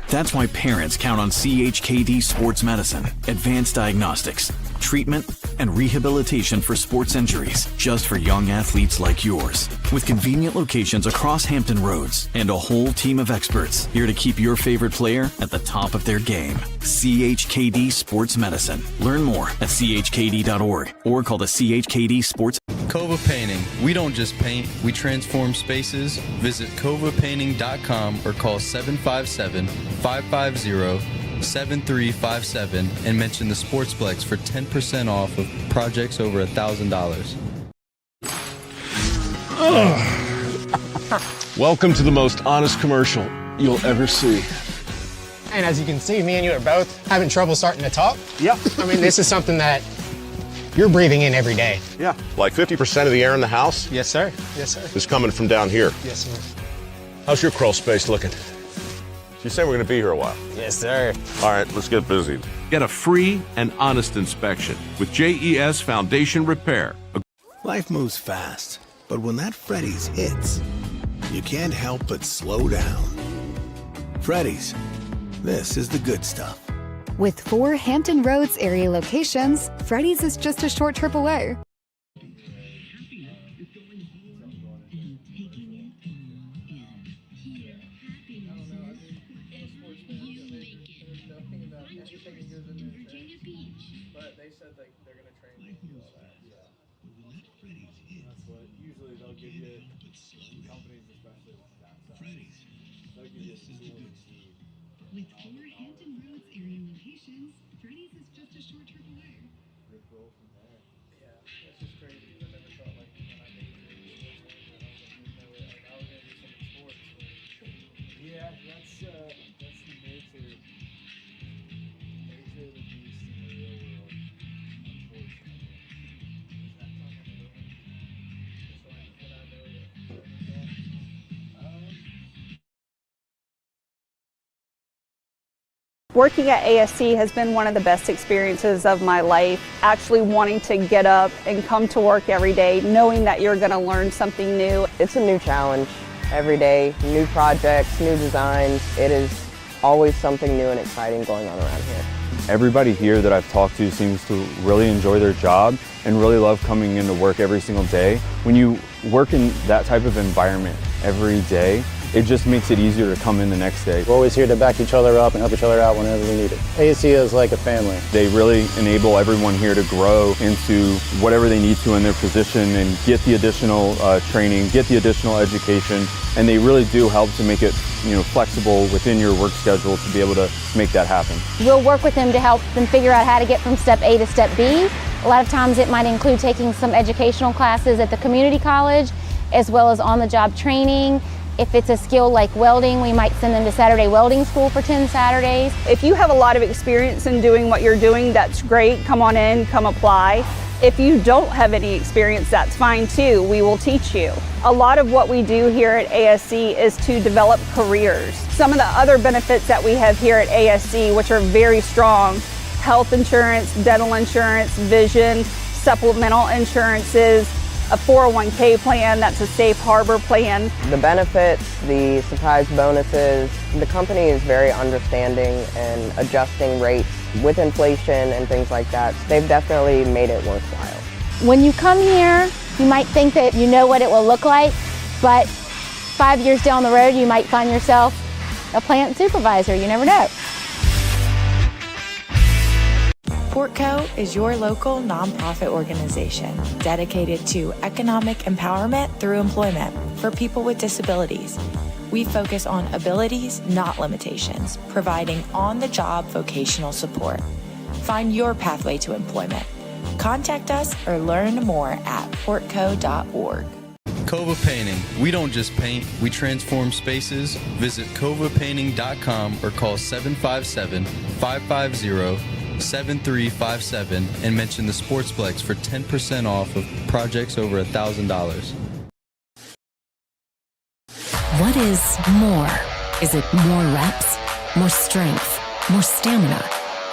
That's why parents count on CHKD Sports Medicine, advanced diagnostics, treatment, and rehabilitation for sports injuries, just for young athletes like yours. With convenient locations across Hampton Roads and a whole team of experts here to keep your favorite player at the top of their game. CHKD Sports Medicine. Learn more at chkd.org or call the CHKD Sports. Kova Painting. We don't just paint, we transform spaces. Visit kovapainting.com or call 757-550-7357 and mention the Sportsplex for 10% off of projects over $1,000. Welcome to the most honest commercial you'll ever see. And as you can see, me and you are both having trouble starting to talk. Yep. I mean, this is something that you're breathing in every day. Yeah. Like 50% of the air in the house? Yes, sir. Yes, sir. Is coming from down here. Yes, sir. How's your crawl space looking? You say we're going to be here a while. Yes, sir. All right, let's get busy. Get a free and honest inspection with JES Foundation Repair. Life moves fast, but when that Freddy's hits, you can't help but slow down. Freddy's, this is the good stuff. With 4 Hampton Roads area locations, Freddy's is just a short trip away. Working at ASC has been one of the best experiences of my life. Actually wanting to get up and come to work every day, knowing that you're going to learn something new. It's a new challenge every day, new projects, new designs. It is always something new and exciting going on around here. Everybody here that I've talked to seems to really enjoy their job and really love coming into work every single day. When you work in that type of environment every day, it just makes it easier to come in the next day. We're always here to back each other up and help each other out whenever we need it. ASC is like a family. They really enable everyone here to grow into whatever they need to in their position and get the additional training, get the additional education, and they really do help to make it flexible within your work schedule to be able to make that happen. We'll work with them to help them figure out how to get from step A to step B. A lot of times it might include taking some educational classes at the community college, as well as on-the-job training. If it's a skill like welding, we might send them to Saturday welding school for 10 Saturdays. If you have a lot of experience in doing what you're doing, that's great. Come on in, come apply. If you don't have any experience, that's fine too. We will teach you. A lot of what we do here at ASC is to develop careers. Some of the other benefits that we have here at ASC, which are very strong: health insurance, dental insurance, vision, supplemental insurances, a 401k plan that's a safe harbor plan. The benefits, the surprise bonuses, the company is very understanding and adjusting rates with inflation and things like that. They've definitely made it worthwhile. When you come here, you might think that you know what it will look like, but 5 years down the road, you might find yourself a plant supervisor. You never know. Portco is your local nonprofit organization dedicated to economic empowerment through employment for people with disabilities. We focus on abilities, not limitations, providing on-the-job vocational support. Find your pathway to employment. Contact us or learn more at portco.org. Kova Painting. We don't just paint, we transform spaces. Visit kovapainting.com or call 757-550-7357 and mention the Sportsplex for 10% off of projects over $1,000. What is more? Is it more reps, more strength, more stamina?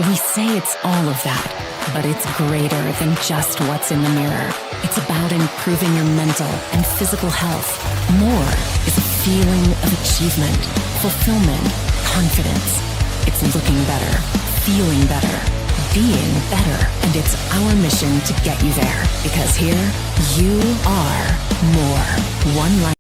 We say it's all of that, but it's greater than just what's in the mirror. It's about improving your mental and physical health. More is a feeling of achievement, fulfillment, confidence. It's looking better, feeling better, being better, and it's our mission to get you there. Because here, you are more. One life.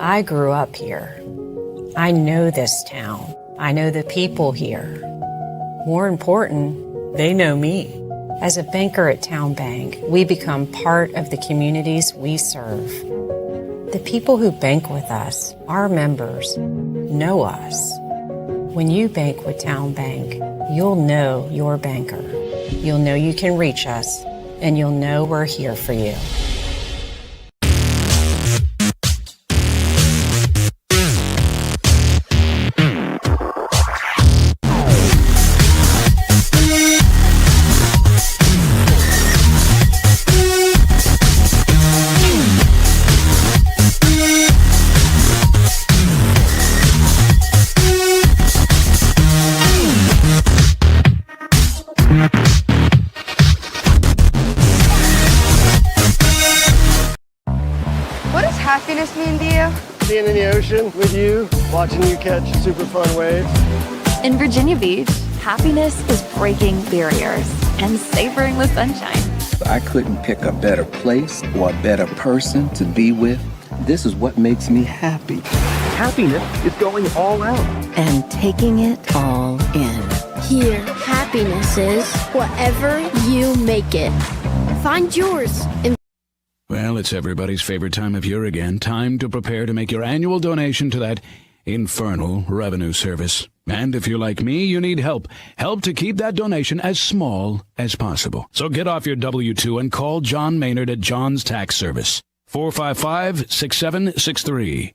I grew up here. I know this town. I know the people here. More important, they know me. As a banker at Town Bank, we become part of the communities we serve. The people who bank with us, our members, know us. When you bank with Town Bank, you'll know your banker. You'll know you can reach us, and you'll know we're here for you. Happiness mean to you? Being in the ocean with you, watching you catch super fun waves. In Virginia Beach, happiness is breaking barriers and savoring the sunshine. I couldn't pick a better place or a better person to be with. This is what makes me happy. Happiness is going all out. And taking it all in. Here, happiness is whatever you make it. Find yours in Well, it's everybody's favorite time of year again. Time to prepare to make your annual donation to that infernal revenue service. And if you're like me, you need help. Help to keep that donation as small as possible. So get off your W-2 and call John Maynard at John's Tax Service. 455-6763.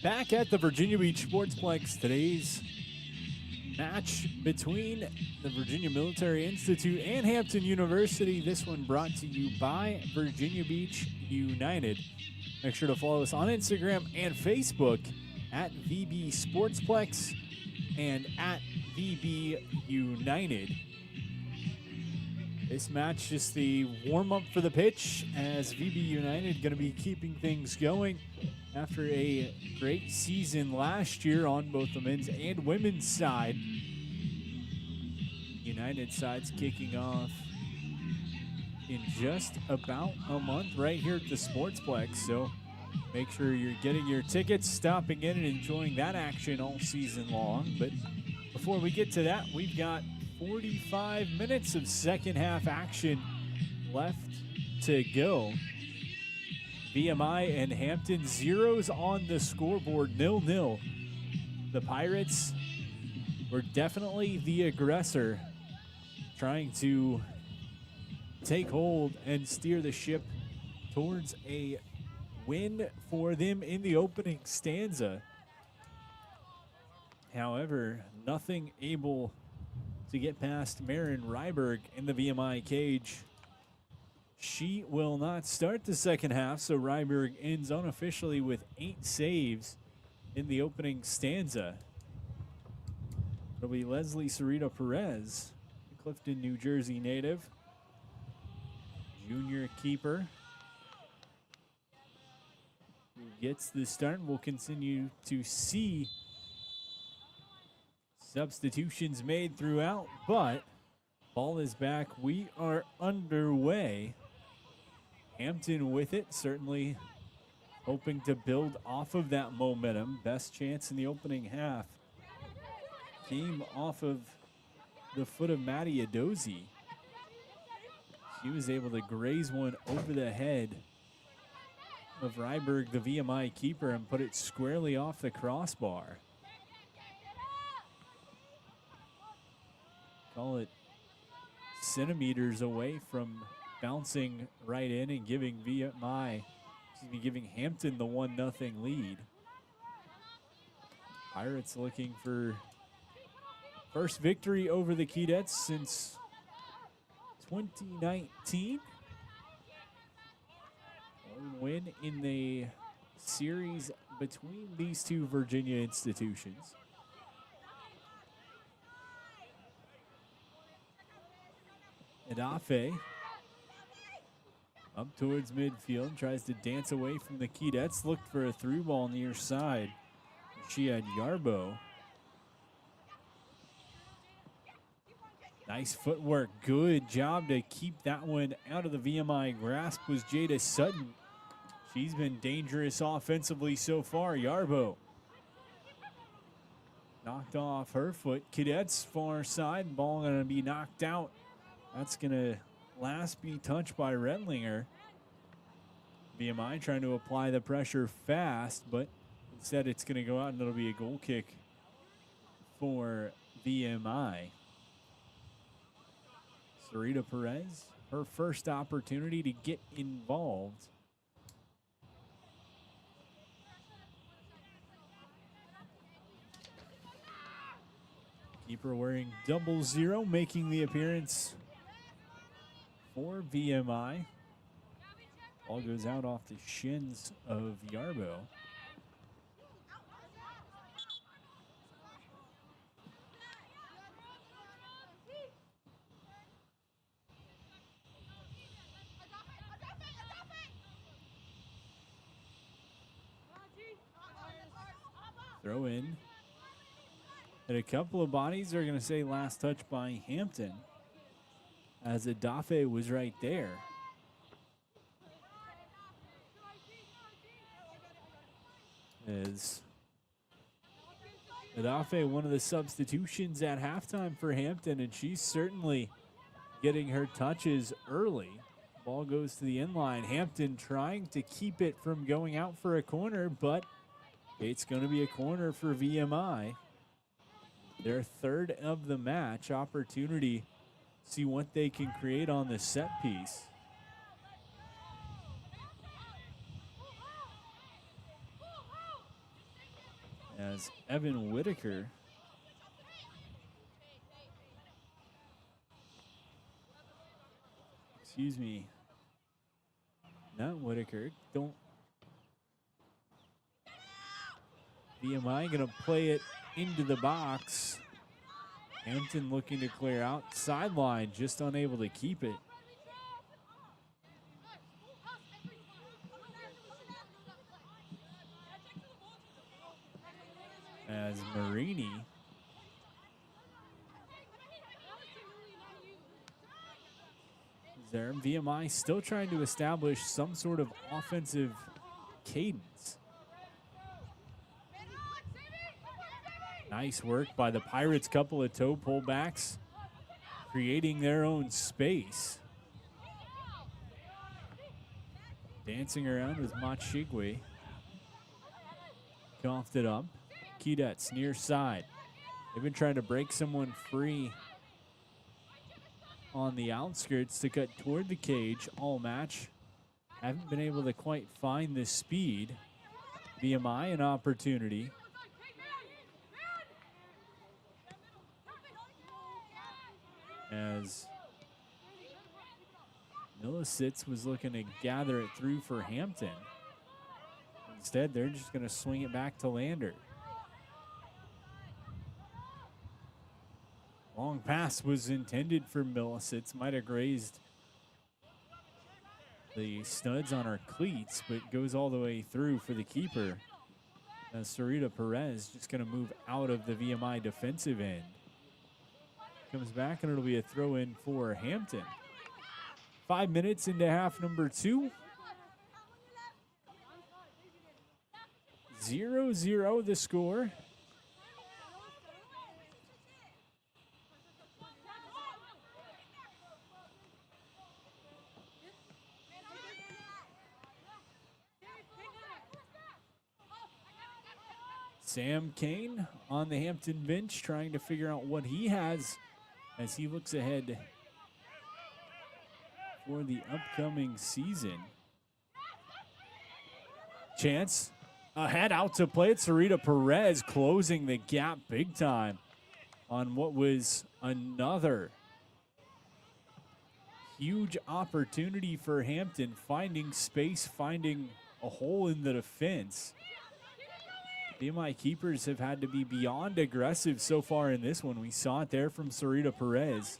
Back at the Virginia Beach Sportsplex, today's match between the Virginia Military Institute and Hampton University. This one brought to you by Virginia Beach United. Make sure to follow us on Instagram and Facebook at VB Sportsplex and at VB United. This match just the warm-up for the pitch as VB United going to be keeping things going after a great season last year on both the men's and women's side. United side's kicking off in just about a month right here at the Sportsplex, so make sure you're getting your tickets, stopping in and enjoying that action all season long. But before we get to that, we've got 45 minutes of second half action left to go. VMI and Hampton zeros on the scoreboard, 0-0. The Pirates were definitely the aggressor, trying to take hold and steer the ship towards a win for them in the opening stanza. However, nothing able to get past Marin Ryberg in the VMI cage. She will not start the second half, so Ryberg ends unofficially with 8 saves in the opening stanza. It'll be Leslie Sarita Perez, Clifton, New Jersey native, junior keeper, who gets the start. We'll continue to see substitutions made throughout, but ball is back. We are underway. Hampton with it, certainly hoping to build off of that momentum. Best chance in the opening half came off of the foot of Maddie Adozi. She was able to graze one over the head of Ryberg, the VMI keeper, and put it squarely off the crossbar. Call it centimeters away from bouncing right in and giving giving Hampton the 1-0 lead. Pirates looking for first victory over the Keydets since 2019. One win in the series between these two Virginia institutions. Edafe up towards midfield, tries to dance away from the Keydets, looked for a through ball near side. She had Yarbo. Nice footwork, good job to keep that one out of the VMI grasp was Jada Sutton. She's been dangerous offensively so far. Yarbo knocked off her foot. Cadets far side, ball gonna be knocked out. That's gonna last be touched by Redlinger. VMI trying to apply the pressure fast, but instead it's gonna go out and it'll be a goal kick for VMI. Sarita Perez, her first opportunity to get involved. Keeper wearing 00, making the appearance for VMI. Ball goes out off the shins of Yarbo. Throw in. And a couple of bodies are going to say last touch by Hampton, as Edafe was right there. As Edafe, one of the substitutions at halftime for Hampton, and she's certainly getting her touches early. Ball goes to the inline. Hampton trying to keep it from going out for a corner, but it's going to be a corner for VMI. Their third of the match. Opportunity, see what they can create on the set piece. as Evan Whitaker excuse me, not Whitaker, don't. VMI gonna play it into the box. Hampton looking to clear out. Sideline, just unable to keep it. As Marini is there. VMI still trying to establish some sort of offensive cadence. Nice work by the Pirates. Couple of toe pullbacks, creating their own space. Dancing around with Machigwe. Coughed it up. Keydets near side. They've been trying to break someone free on the outskirts to cut toward the cage all match. Haven't been able to quite find the speed. VMI an opportunity. As Millicitz was looking to gather it through for Hampton. Instead, they're just going to swing it back to Lander. Long pass was intended for Millicitz. Might have grazed the studs on her cleats, but goes all the way through for the keeper. As Sarita Perez just going to move out of the VMI defensive end. Comes back and it'll be a throw in for Hampton. 5 minutes into half number 2. 0-0 the score. Sam Kane on the Hampton bench trying to figure out what he has as he looks ahead for the upcoming season. Chance ahead out to play it. Sarita Perez closing the gap big time on what was another huge opportunity for Hampton, finding space, finding a hole in the defense. VMI keepers have had to be beyond aggressive so far in this one. We saw it there from Sarita Perez,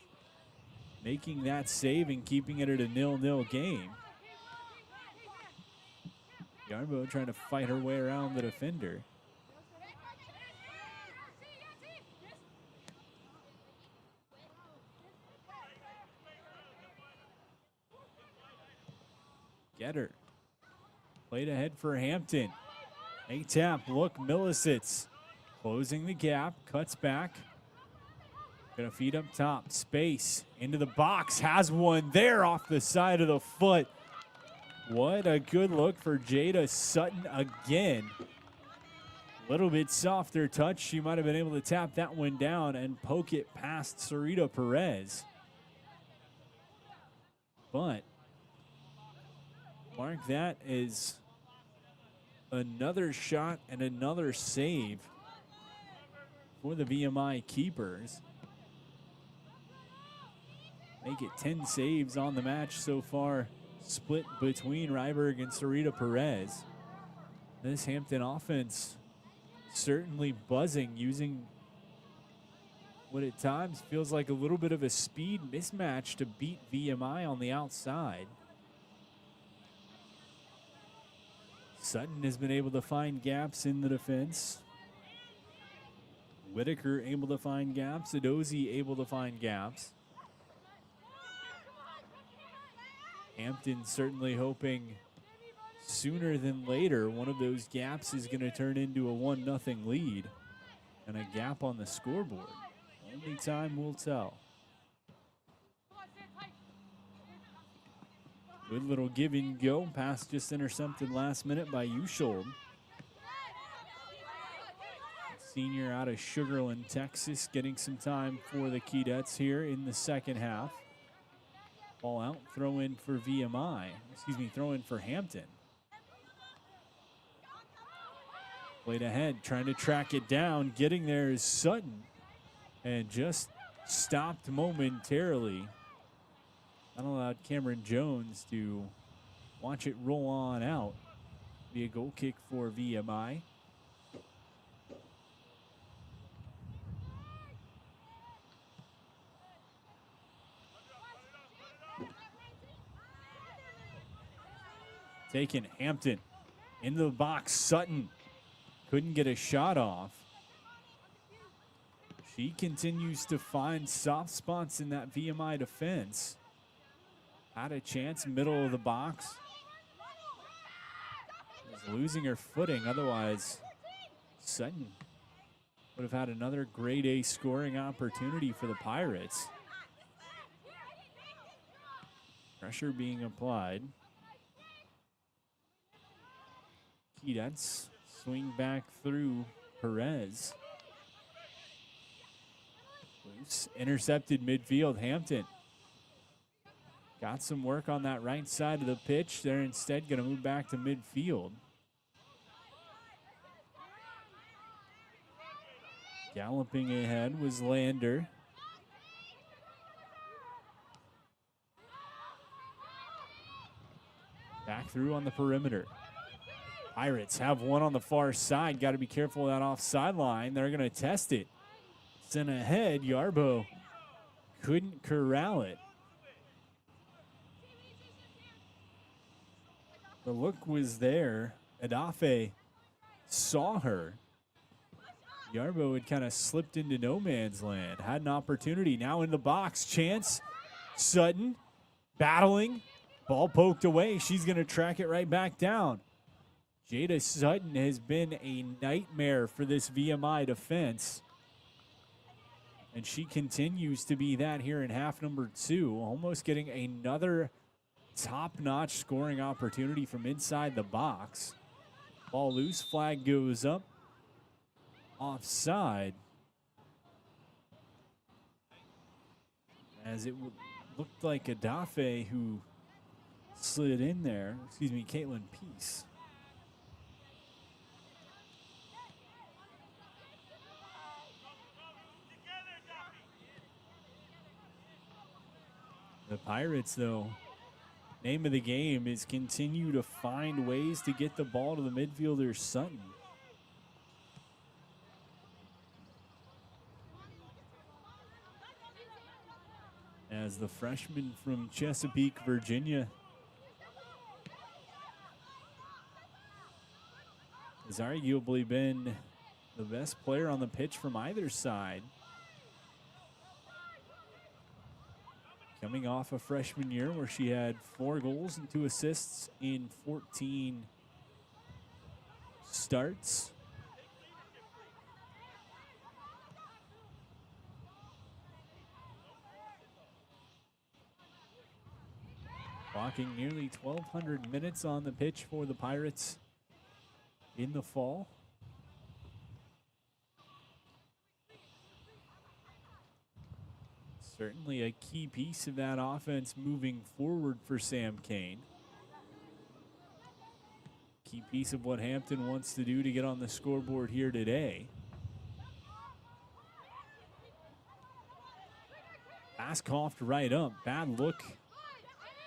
making that save and keeping it at a 0-0 game. Yarbo trying to fight her way around the defender. Getter. Played ahead for Hampton. A tap, look, Millicitz closing the gap, cuts back. Gonna feed up top, space, into the box, has one there off the side of the foot. What a good look for Jada Sutton again. A little bit softer touch. She might have been able to tap that one down and poke it past Sarita Perez. But mark that as another shot and another save for the VMI keepers. Make it 10 saves on the match so far, split between Ryberg and Sarita Perez. This Hampton offense certainly buzzing, using what at times feels like a little bit of a speed mismatch to beat VMI on the outside. Sutton has been able to find gaps in the defense. Whitaker able to find gaps. Adozi able to find gaps. Hampton certainly hoping sooner than later one of those gaps is going to turn into a 1-0 lead and a gap on the scoreboard. Only time will tell. Good little give and go. Pass just intercepted last minute by Ushold. Senior out of Sugar Land, Texas, getting some time for the Keydets here in the second half. Ball out, throw in for VMI. Excuse me, throw in for Hampton. Played ahead, trying to track it down. Getting there is Sutton. And just stopped momentarily. That allowed Cameron Jones to watch it roll on out. Be a goal kick for VMI. Taken Hampton into the box. Sutton couldn't get a shot off. She continues to find soft spots in that VMI defense. Had a chance, middle of the box. Was losing her footing. Otherwise, Sutton would have had another grade A scoring opportunity for the Pirates. Pressure being applied. Kedets swing back through Perez. Loose, intercepted midfield. Hampton got some work on that right side of the pitch. They're instead going to move back to midfield. Galloping ahead was Lander. Back through on the perimeter. Pirates have one on the far side. Got to be careful of that offside line. They're going to test it. Sent ahead. Yarbo couldn't corral it. The look was there. Adafe saw her. Yarbo had kind of slipped into no man's land. Had an opportunity. Now in the box. Chance. Sutton battling. Ball poked away. She's going to track it right back down. Jada Sutton has been a nightmare for this VMI defense. And she continues to be that here in half number 2. Almost getting another top-notch scoring opportunity from inside the box. Ball loose, flag goes up. Offside. As it looked like Adafe who slid in there. Excuse me, Caitlin Peace. The Pirates, though, name of the game is continue to find ways to get the ball to the midfielder, Sutton. As the freshman from Chesapeake, Virginia, has arguably been the best player on the pitch from either side. Coming off a freshman year where she had 4 goals and 2 assists in 14 starts. Clocking nearly 1,200 minutes on the pitch for the Pirates in the fall. Certainly a key piece of that offense moving forward for Sam Kane. Key piece of what Hampton wants to do to get on the scoreboard here today. Pass coughed right up. Bad look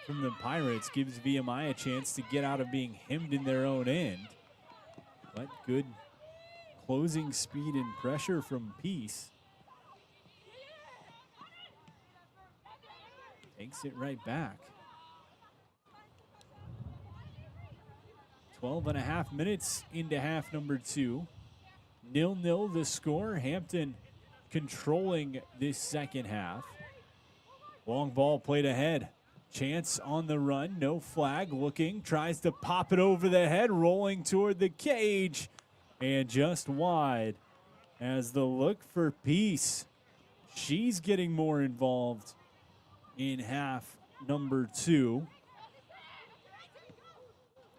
from the Pirates gives VMI a chance to get out of being hemmed in their own end. But good closing speed and pressure from Peace. Takes it right back. 12.5 minutes into half number 2. 0-0 the score. Hampton controlling this second half. Long ball played ahead. Chance on the run. No flag. Looking. Tries to pop it over the head. Rolling toward the cage. And just wide. As the look for Peace. She's getting more involved in half number 2.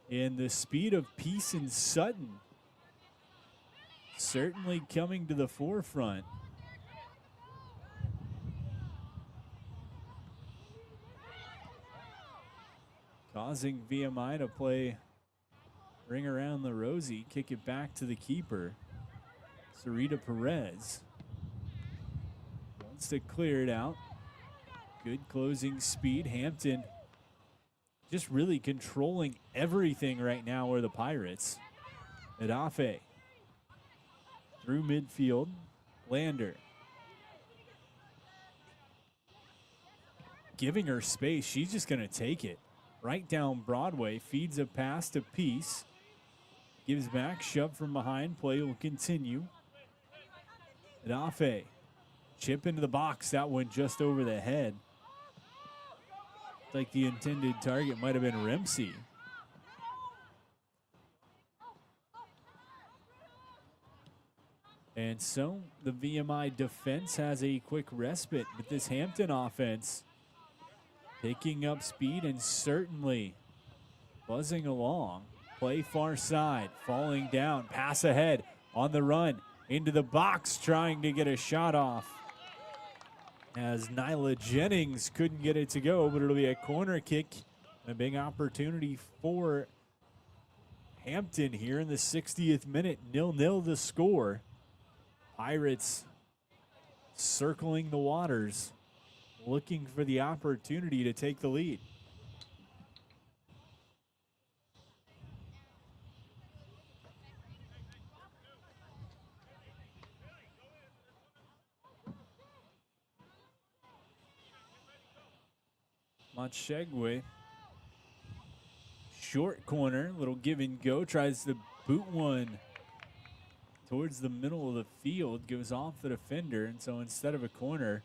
And the speed of Peace and Sutton certainly coming to the forefront. Causing VMI to play Ring around the rosy, kick it back to the keeper, Sarita Perez. Wants to clear it out. Good closing speed. Hampton just really controlling everything right now are the Pirates. Adafe through midfield. Lander giving her space. She's just going to take it right down Broadway. Feeds a pass to Peace. Gives back, shove from behind. Play will continue. Adafe, chip into the box. That one just over the head. Like the intended target might have been Remsey. And so the VMI defense has a quick respite, but this Hampton offense picking up speed and certainly buzzing along. Play far side, falling down, pass ahead, on the run, into the box, trying to get a shot off. As Nyla Jennings couldn't get it to go, but it'll be a corner kick. A big opportunity for Hampton here in the 60th minute. 0-0 the score. Pirates circling the waters, looking for the opportunity to take the lead. Montchegwe, short corner, little give and go, tries to boot one towards the middle of the field, goes off the defender, and so instead of a corner,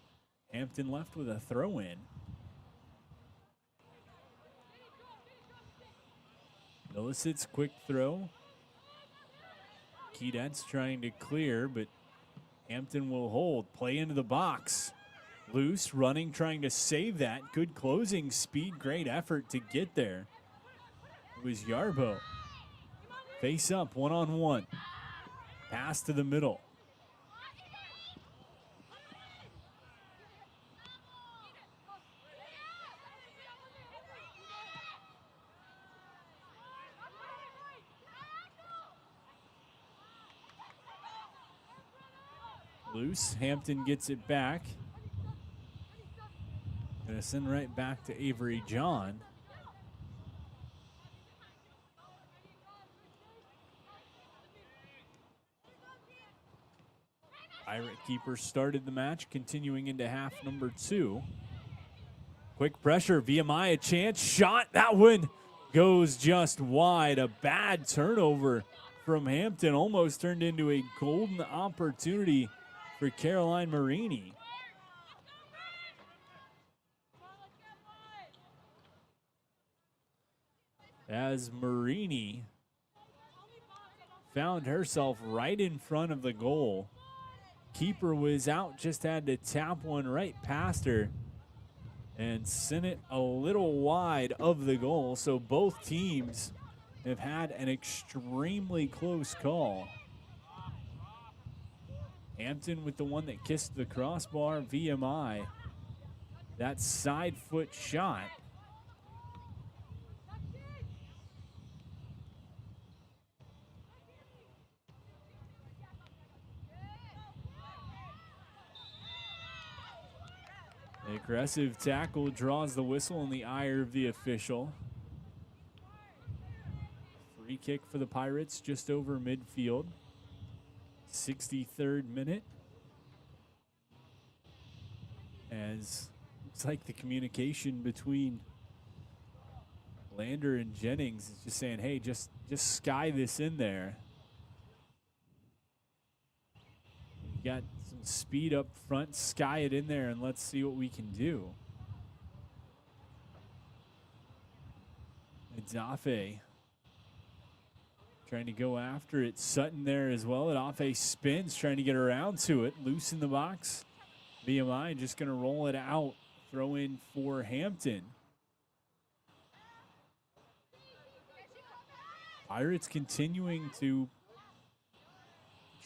Hampton left with a throw-in. Millicent's quick throw. Keydet's trying to clear, but Hampton will hold. Play into the box. Loose, running, trying to save that. Good closing speed, great effort to get there. It was Yarbo. Face up, one-on-one. Pass to the middle. Loose, Hampton gets it back. Gonna send right back to Avery John. Pirate keeper started the match, continuing into half number 2. Quick pressure, VMI a chance, shot, that one goes just wide. A bad turnover from Hampton, almost turned into a golden opportunity for Caroline Marini. As Marini found herself right in front of the goal. Keeper was out, just had to tap one right past her and sent it a little wide of the goal. So both teams have had an extremely close call. Hampton with the one that kissed the crossbar. VMI, that side foot shot. The aggressive tackle draws the whistle in the ire of the official. Free kick for the Pirates just over midfield. 63rd minute. As it's like the communication between Lander and Jennings is just saying, hey, just sky this in there. You got some speed up front, sky it in there, and let's see what we can do. Adafe trying to go after it. Sutton there as well. Adafe spins, trying to get around to it. Loose in the box. VMI just going to roll it out. Throw in for Hampton. Pirates continuing to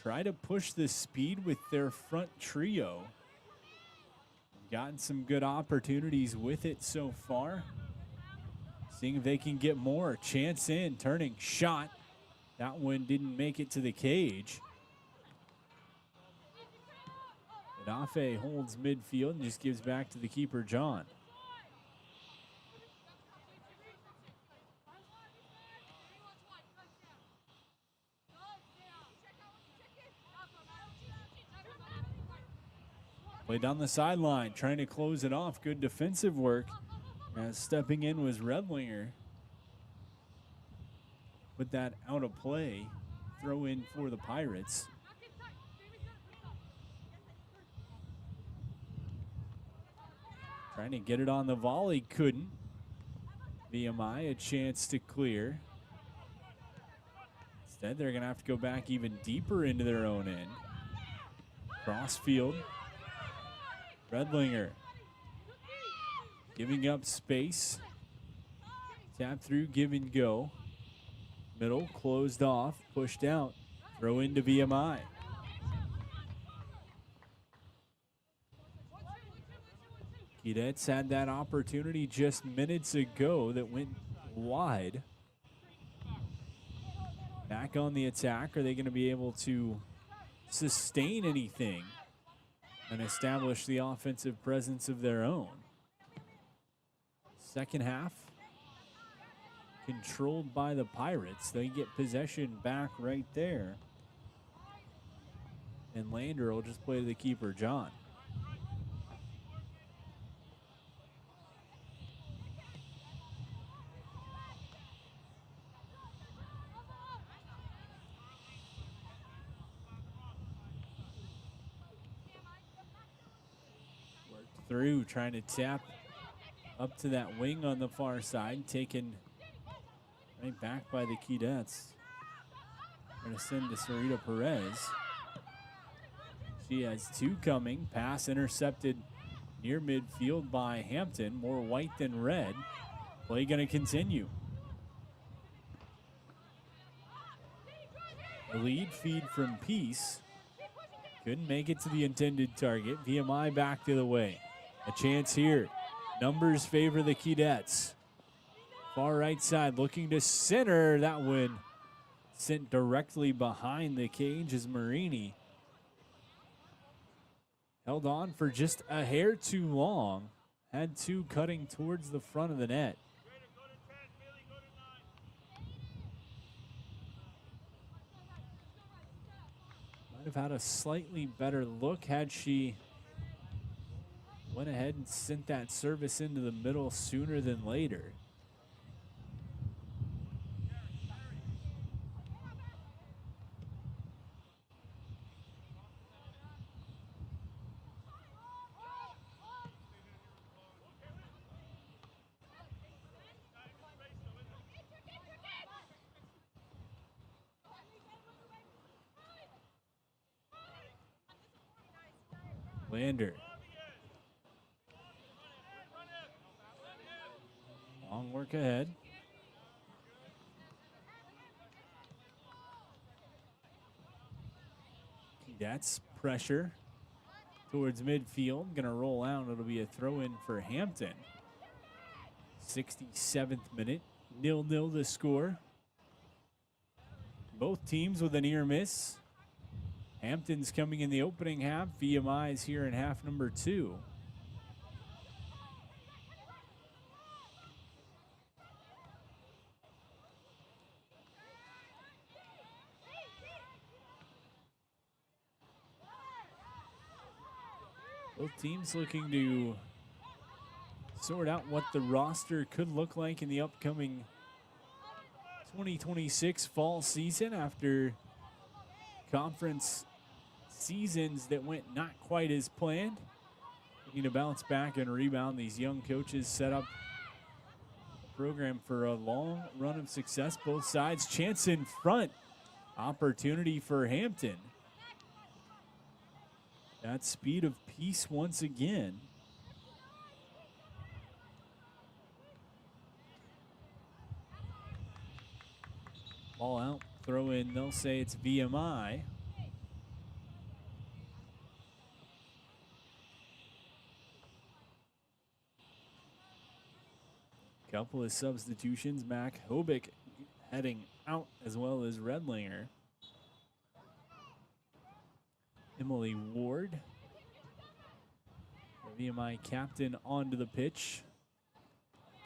try to push the speed with their front trio. Gotten some good opportunities with it so far. Seeing if they can get more. Chance in, turning, shot. That one didn't make it to the cage. Adafe holds midfield and just gives back to the keeper, John. Play down the sideline, trying to close it off. Good defensive work. As stepping in was Redlinger. Put that out of play. Throw in for the Pirates. Trying to get it on the volley, couldn't. VMI a chance to clear. Instead, they're going to have to go back even deeper into their own end. Crossfield. Redlinger giving up space. Tap through, give and go. Middle closed off, pushed out. Throw into VMI. Keydets had that opportunity just minutes ago that went wide. Back on the attack. Are they going to be able to sustain anything and establish the offensive presence of their own? Second half controlled by the Pirates. They get possession back right there. And Lander will just play to the keeper, John. Through, trying to tap up to that wing on the far side, taken right back by the Keydets. Going to send to Sarita Perez. She has two coming. Pass intercepted near midfield by Hampton. More white than red. Play going to continue. The lead feed from Peace. Couldn't make it to the intended target. VMI back the other way. A chance here. Numbers favor the Keydets. Far right side looking to center. That one sent directly behind the cage as Marini held on for just a hair too long. Had two cutting towards the front of the net. Might have had a slightly better look had she went ahead and sent that service into the middle sooner than later. Lander. Long work ahead. That's pressure towards midfield. Gonna roll out. It'll be a throw in for Hampton. 67th minute. 0-0 the score. Both teams with a near miss. Hampton's coming in the opening half. VMI is here in half number 2. Both teams looking to sort out what the roster could look like in the upcoming 2026 fall season after conference seasons that went not quite as planned. Looking to bounce back and rebound. These young coaches set up a program for a long run of success. Both sides. Chance in front. Opportunity for Hampton. That speed of Peace once again. Ball out, throw in, they'll say it's VMI. Couple of substitutions. Mac Hobick heading out, as well as Redlinger. Emily Ward, the VMI captain, onto the pitch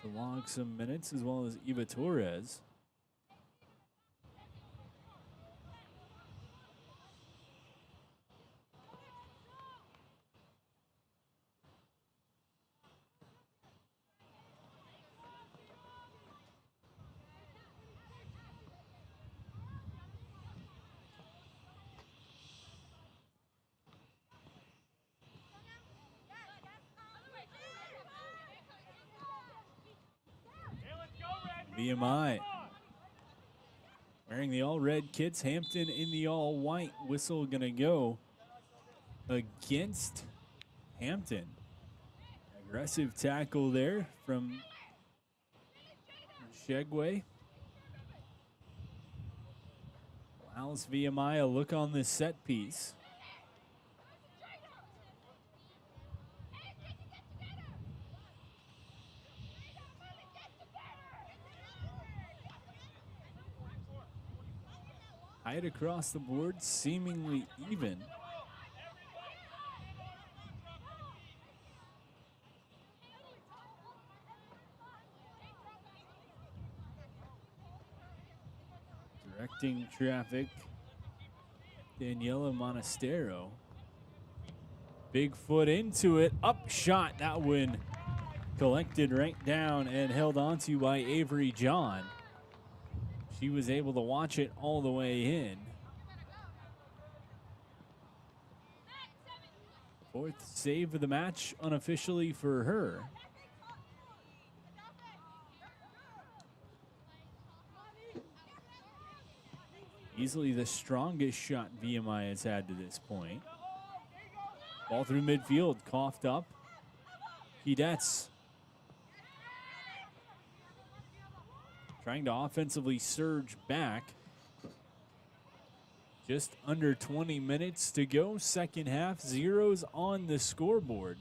to log some minutes, as well as Eva Torres. VMI wearing the all-red kits, Hampton in the all-white. Whistle gonna go against Hampton. Aggressive tackle there from Shegway. Allows VMI a look on this set piece. Height across the board, seemingly even. Directing traffic, Daniela Monastero. Big foot into it, up shot, that one collected right down and held onto by Avery John. She was able to watch it all the way in. Fourth save of the match unofficially for her. Easily the strongest shot VMI has had to this point. Ball through midfield, coughed up. Keydets trying to offensively surge back. Just under 20 minutes to go, second half, zeros on the scoreboard.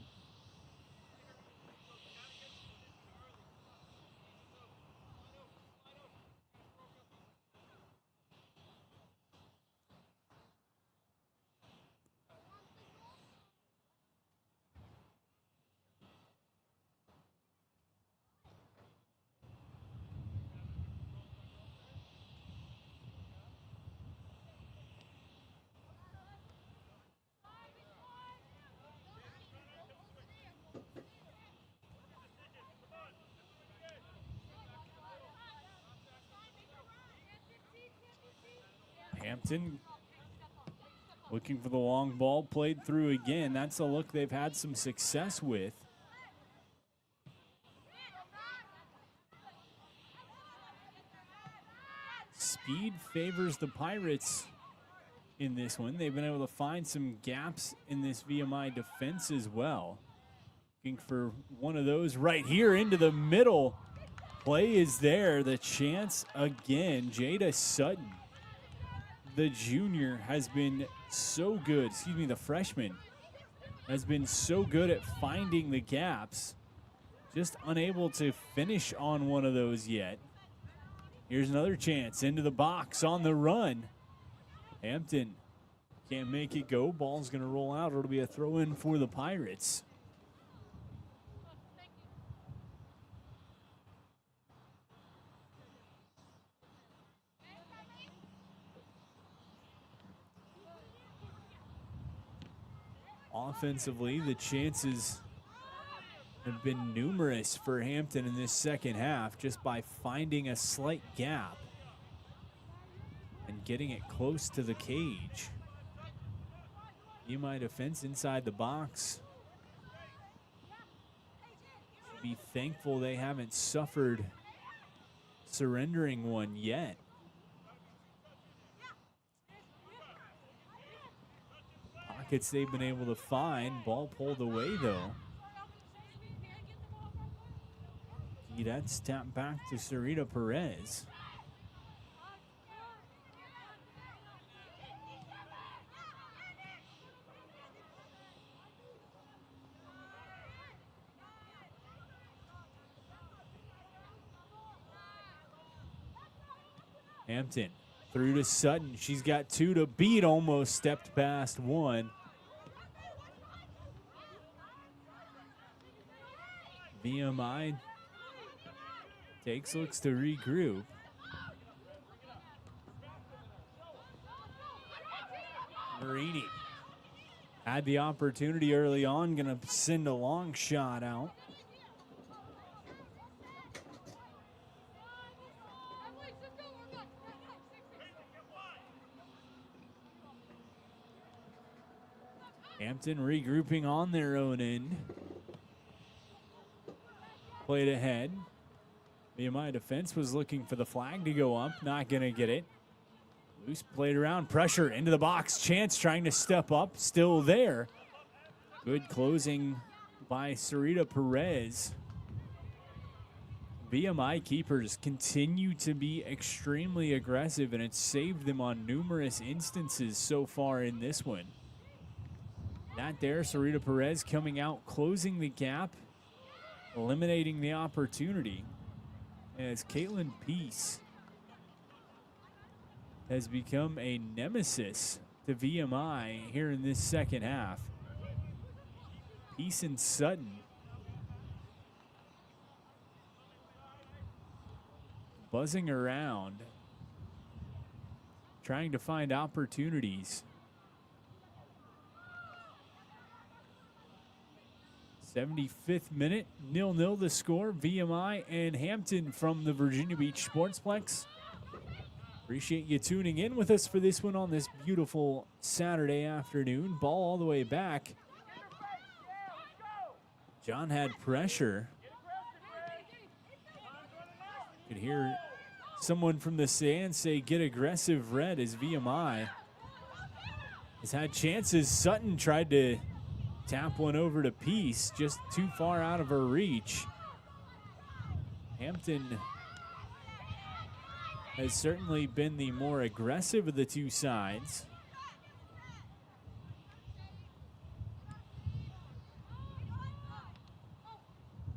Hampton looking for the long ball, played through again. That's a look they've had some success with. Speed favors the Pirates in this one. They've been able to find some gaps in this VMI defense as well. Looking for one of those right here into the middle. Play is there. The chance again. Jada Sutton, the junior, has been so good. Excuse me, the freshman has been so good at finding the gaps. Just unable to finish on one of those yet. Here's another chance into the box on the run. Hampton can't make it go. Ball's going to roll out. It'll be a throw in for the Pirates. Offensively, the chances have been numerous for Hampton in this second half, just by finding a slight gap and getting it close to the cage. VMI defense inside the box. Should be thankful they haven't suffered surrendering one yet. Pockets they've been able to find. Ball pulled away though. That's tapped back to Sarita Perez. Hampton through to Sutton. She's got 2 to beat, almost stepped past 1. VMI looks to regroup. Marini had the opportunity early on, gonna send a long shot out. Hampton regrouping on their own end. Played ahead. VMI defense was looking for the flag to go up, not gonna get it. Loose played around, pressure into the box. Chance trying to step up, still there. Good closing by Sarita Perez. VMI keepers continue to be extremely aggressive, and it's saved them on numerous instances so far in this one. That there, Sarita Perez coming out, closing the gap, eliminating the opportunity. As Caitlin Peace has become a nemesis to VMI here in this second half. Peace and Sutton buzzing around, trying to find opportunities. 75th minute, 0-0 the score. VMI and Hampton from the Virginia Beach Sportsplex. Appreciate you tuning in with us for this one on this beautiful Saturday afternoon. Ball all the way back. John had pressure. Could hear someone from the stands say, "Get aggressive, Red," as VMI has had chances. Sutton tried to tap one over to Peace, just too far out of her reach. Hampton has certainly been the more aggressive of the two sides.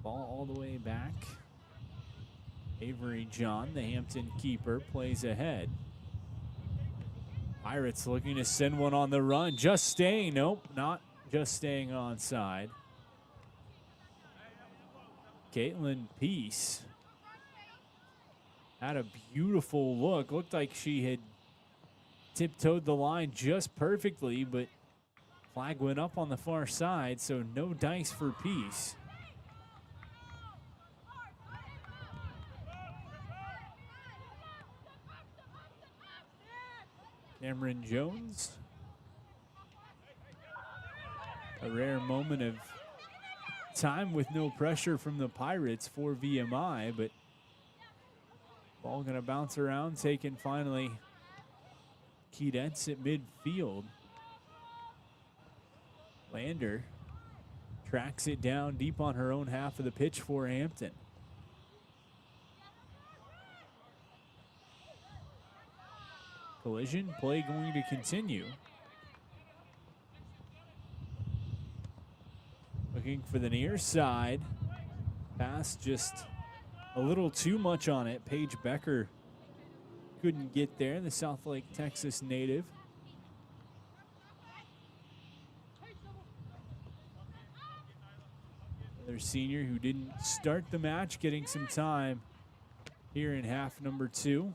Ball all the way back. Avery John, the Hampton keeper, plays ahead. Pirates looking to send one on the run. Just staying. Nope, not just staying onside. Caitlin Peace had a beautiful look. Looked like she had tiptoed the line just perfectly, but flag went up on the far side, so no dice for Peace. Cameron Jones. A rare moment of time with no pressure from the Pirates for VMI, but ball gonna bounce around, taken finally Keydets at midfield. Lander tracks it down deep on her own half of the pitch for Hampton. Collision play going to continue. Looking for the near side. Pass just a little too much on it. Paige Becker couldn't get there, the South Lake, Texas native. Another senior who didn't start the match, getting some time here in half number 2.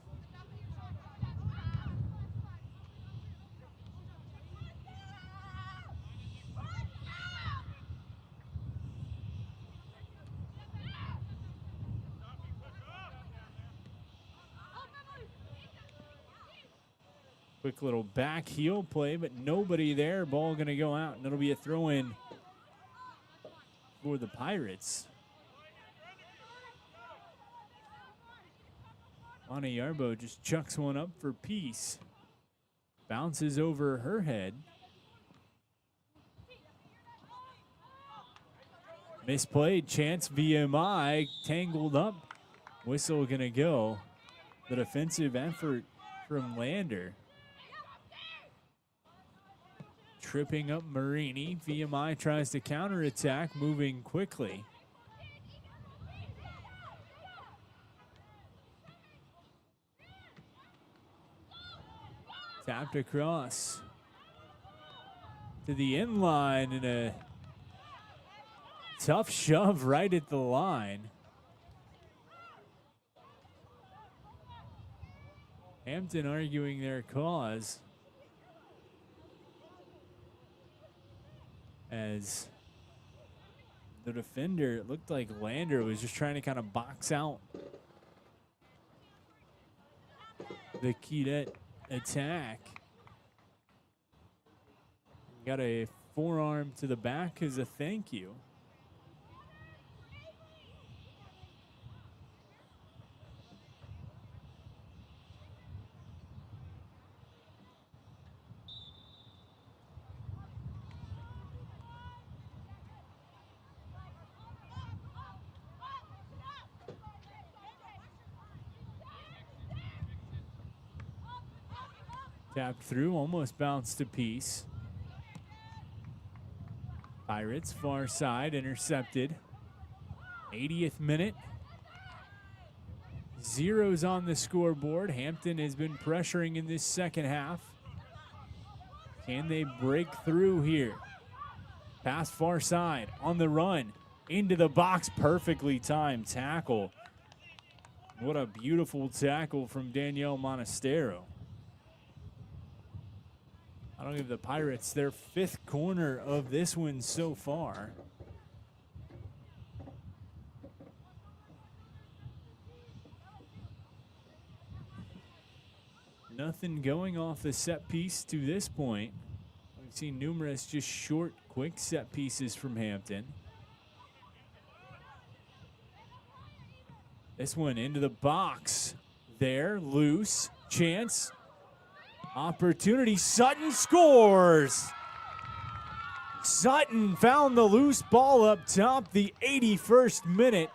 Quick little back heel play, but nobody there. Ball going to go out, and it'll be a throw-in for the Pirates. Anna Yarbo just chucks one up for Peace. Bounces over her head. Misplayed, chance VMI, tangled up. Whistle going to go. The defensive effort from Lander. Tripping up Marini. VMI tries to counterattack, moving quickly. Tapped across to the end line and a tough shove right at the line. Hampton arguing their cause as the defender, it looked like Lander was just trying to kind of box out the Keydette attack. Got a forearm to the back as a thank you. Tapped through, almost bounced a piece. Pirates far side, intercepted. 80th minute. Zeros on the scoreboard. Hampton has been pressuring in this second half. Can they break through here? Pass far side, on the run, into the box, perfectly timed tackle. What a beautiful tackle from Danielle Monastero. That'll give the Pirates their 5th corner of this one so far. Nothing going off the set piece to this point. We've seen numerous just short, quick set pieces from Hampton. This one into the box. There, loose, chance. Opportunity, Sutton scores! Sutton found the loose ball up top, the 81st minute.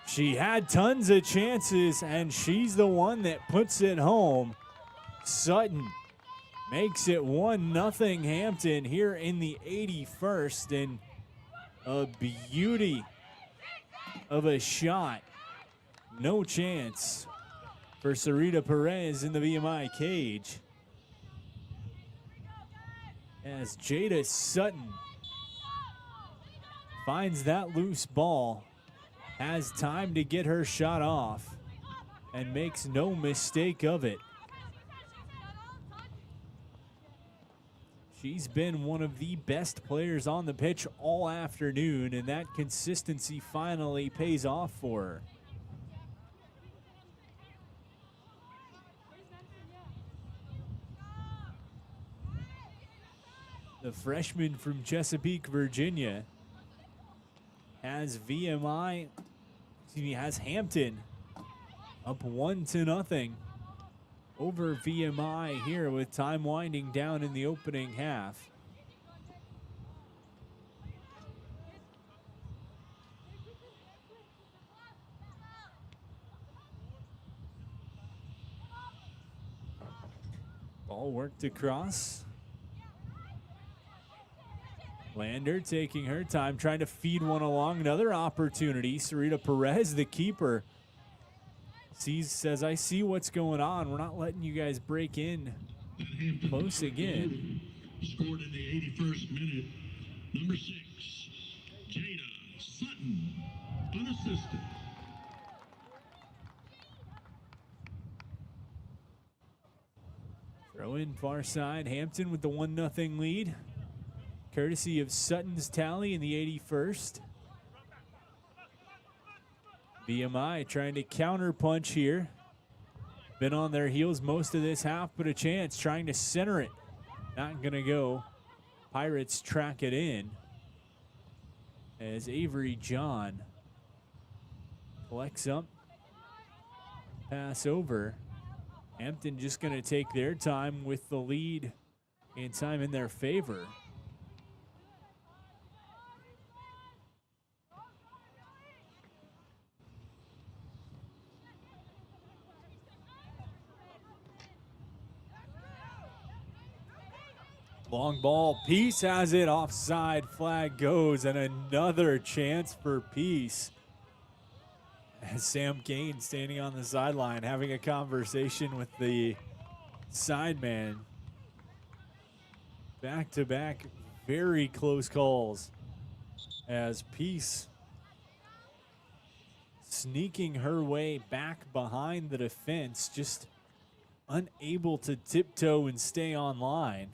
She had tons of chances, and she's the one that puts it home. Sutton makes it 1-0 Hampton here in the 81st, and a beauty of a shot. No chance for Sarita Perez in the VMI cage. As Jada Sutton finds that loose ball, has time to get her shot off, and makes no mistake of it. She's been one of the best players on the pitch all afternoon, and that consistency finally pays off for her. The freshman from Chesapeake, Virginia, has Hampton up 1-0 over VMI here with time winding down in the opening half. Ball worked across. Lander taking her time, trying to feed one along. Another opportunity. Sarita Perez, the keeper, says, I see what's going on. We're not letting you guys break in close again. Scored in the 81st minute. Number 6, Jada Sutton, unassisted. Throw in far side. Hampton with the 1-0 lead, courtesy of Sutton's tally in the 81st. VMI trying to counter punch here. Been on their heels most of this half, but a chance trying to center it. Not gonna go. Pirates track it in as Avery John collects up. Pass over. Hampton just gonna take their time with the lead and time in their favor. Long ball, Peace has it, offside, flag goes, and another chance for Peace. As Sam Kane standing on the sideline having a conversation with the side man. Back-to-back very close calls as Peace sneaking her way back behind the defense, just unable to tiptoe and stay on line.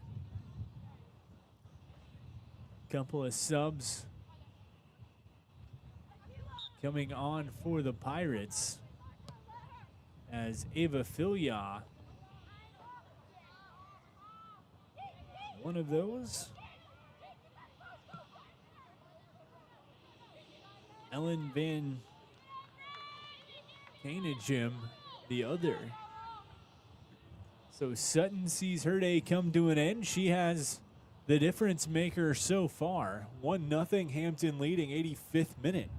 Couple of subs coming on for the Pirates as Ava Filia, one of those. Ellen Van Canagem, the other. So Sutton sees her day come to an end. She has the difference maker so far. 1-0 Hampton leading, 85th minute.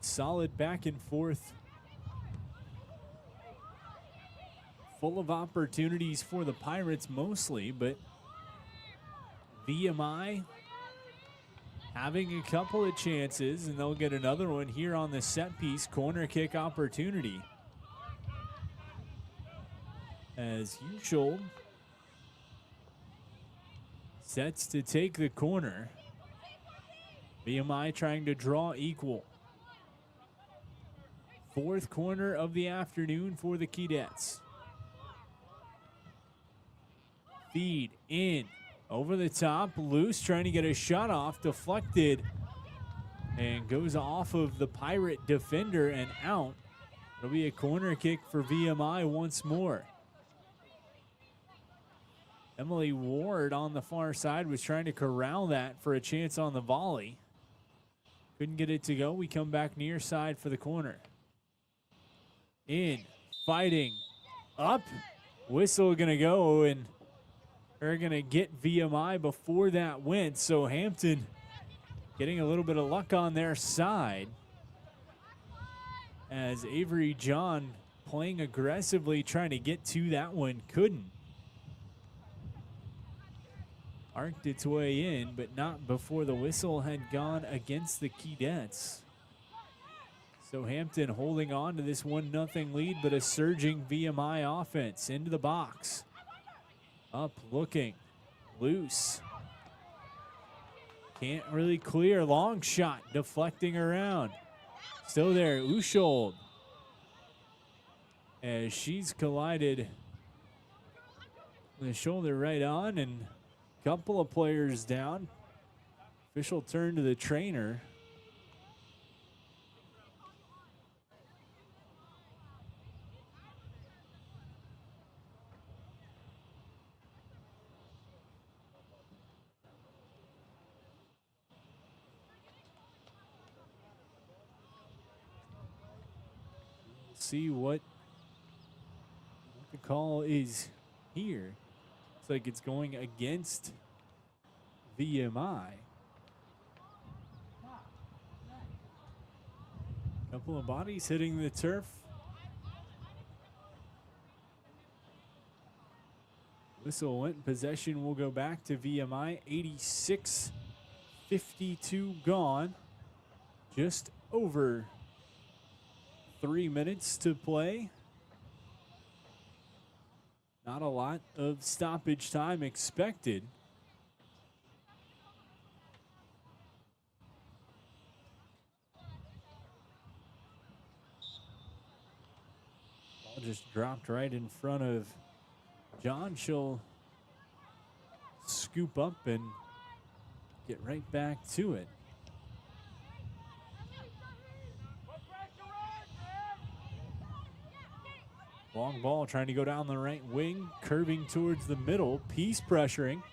Solid back and forth. Full of opportunities for the Pirates mostly, but VMI having a couple of chances, and they'll get another one here on the set piece corner kick opportunity. As Ushold sets to take the corner. VMI trying to draw equal. Fourth corner of the afternoon for the Keydets. Feed in, over the top, loose, trying to get a shot off, deflected, and goes off of the Pirate defender and out. It'll be a corner kick for VMI once more. Emily Ward on the far side was trying to corral that for a chance on the volley. Couldn't get it to go. We come back near side for the corner. In, fighting, up, whistle gonna go, and they're gonna get VMI before that went. So Hampton getting a little bit of luck on their side as Avery John playing aggressively, trying to get to that one, couldn't. Arced its way in, but not before the whistle had gone against the Keydets. So Hampton holding on to this 1-0 lead, but a surging VMI offense into the box. Up, looking, loose. Can't really clear, long shot, deflecting around. Still there, Ushold. As she's collided with the shoulder right on, and a couple of players down. Official turn to the trainer. See what the call is here. Looks like it's going against VMI. Couple of bodies hitting the turf. Whistle went, possession will go back to VMI. 86-52 gone. Just over 3 minutes to play. Not a lot of stoppage time expected. Ball just dropped right in front of John. She'll scoop up and get right back to it. Long ball trying to go down the right wing, curving towards the middle. Peace pressuring.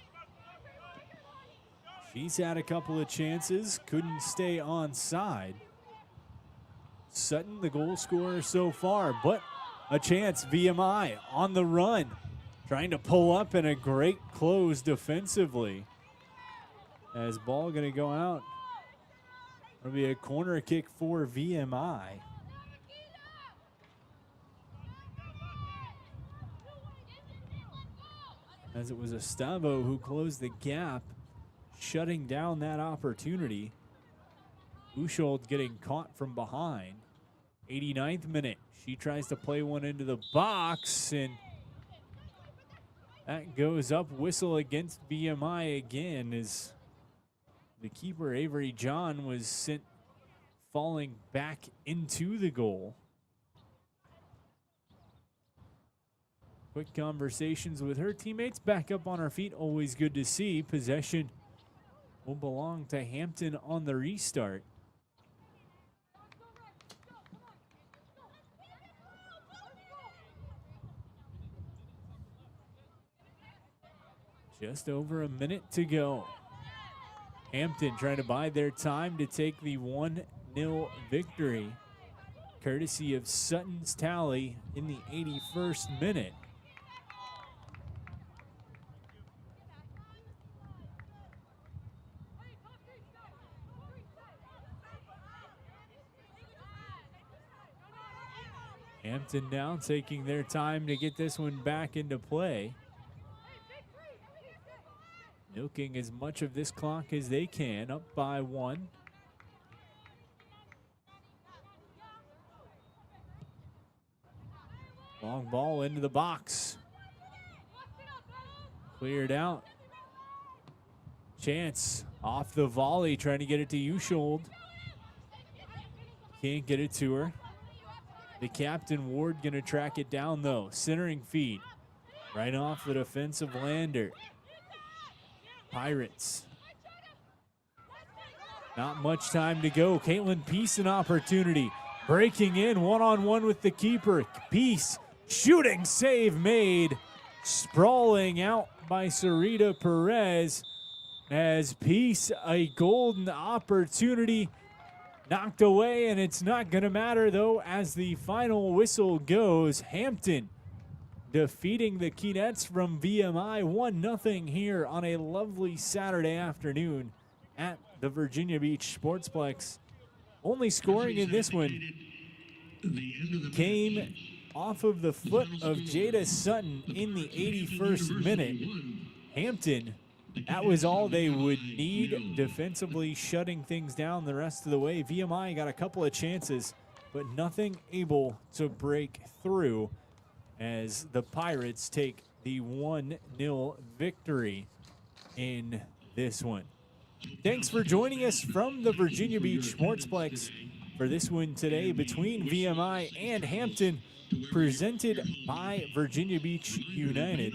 She's had a couple of chances, couldn't stay on side. Sutton, the goal scorer so far, but a chance. VMI on the run, trying to pull up, and a great close defensively. As ball gonna go out. It'll be a corner kick for VMI. As it was Estavo who closed the gap. shutting down that opportunity. Ushold getting caught from behind. 89th minute. She tries to play one into the box, and that goes up. Whistle against VMI again as the keeper, Avery John, was sent falling back into the goal. Quick conversations with her teammates. Back up on our feet. Always good to see. Possession will belong to Hampton on the restart. Just over a minute to go. Hampton trying to bide their time to take the 1-0 victory, courtesy of Sutton's tally in the 81st minute. Hampton now taking their time to get this one back into play. Milking as much of this clock as they can, up by 1. Long ball into the box. Cleared out. Chance off the volley, trying to get it to Ushold. Can't get it to her. The captain, Ward, gonna track it down though. Centering feed, right off the defensive lander. Pirates. Not much time to go. Caitlin Peace an opportunity. Breaking in one-on-one with the keeper. Peace, shooting save made. Sprawling out by Sarita Perez. As Peace, a golden opportunity knocked away, and it's not gonna matter though as the final whistle goes. Hampton defeating the Keanettes from VMI 1-0 here on a lovely Saturday afternoon at the Virginia Beach Sportsplex. Only scoring in this one came off of the foot of Jada Sutton in the 81st minute. Hampton, that was all they would need defensively, shutting things down the rest of the way. VMI got a couple of chances, but nothing able to break through as the Pirates take the 1-0 victory in this one. Thanks for joining us from the Virginia Beach Sportsplex for this one today between VMI and Hampton, presented by Virginia Beach United.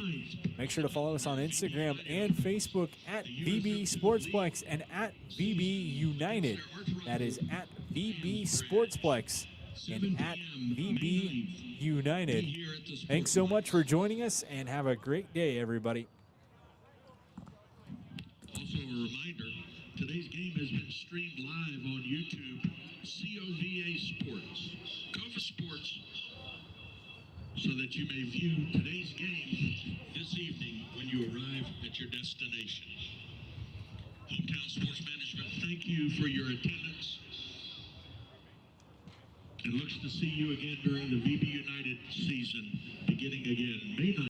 Make sure to follow us on Instagram and Facebook at VB Sportsplex and at VB United. That is at VB Sportsplex and at VB United. Thanks so much for joining us, and have a great day, everybody. Also a reminder, today's game has been streamed live on YouTube, COVA Sports. COVA Sports, so that you may view today's game this evening when you arrive at your destination. Hometown Sports Management, thank you for your attendance. And looks to see you again during the VB United season beginning again May 9th.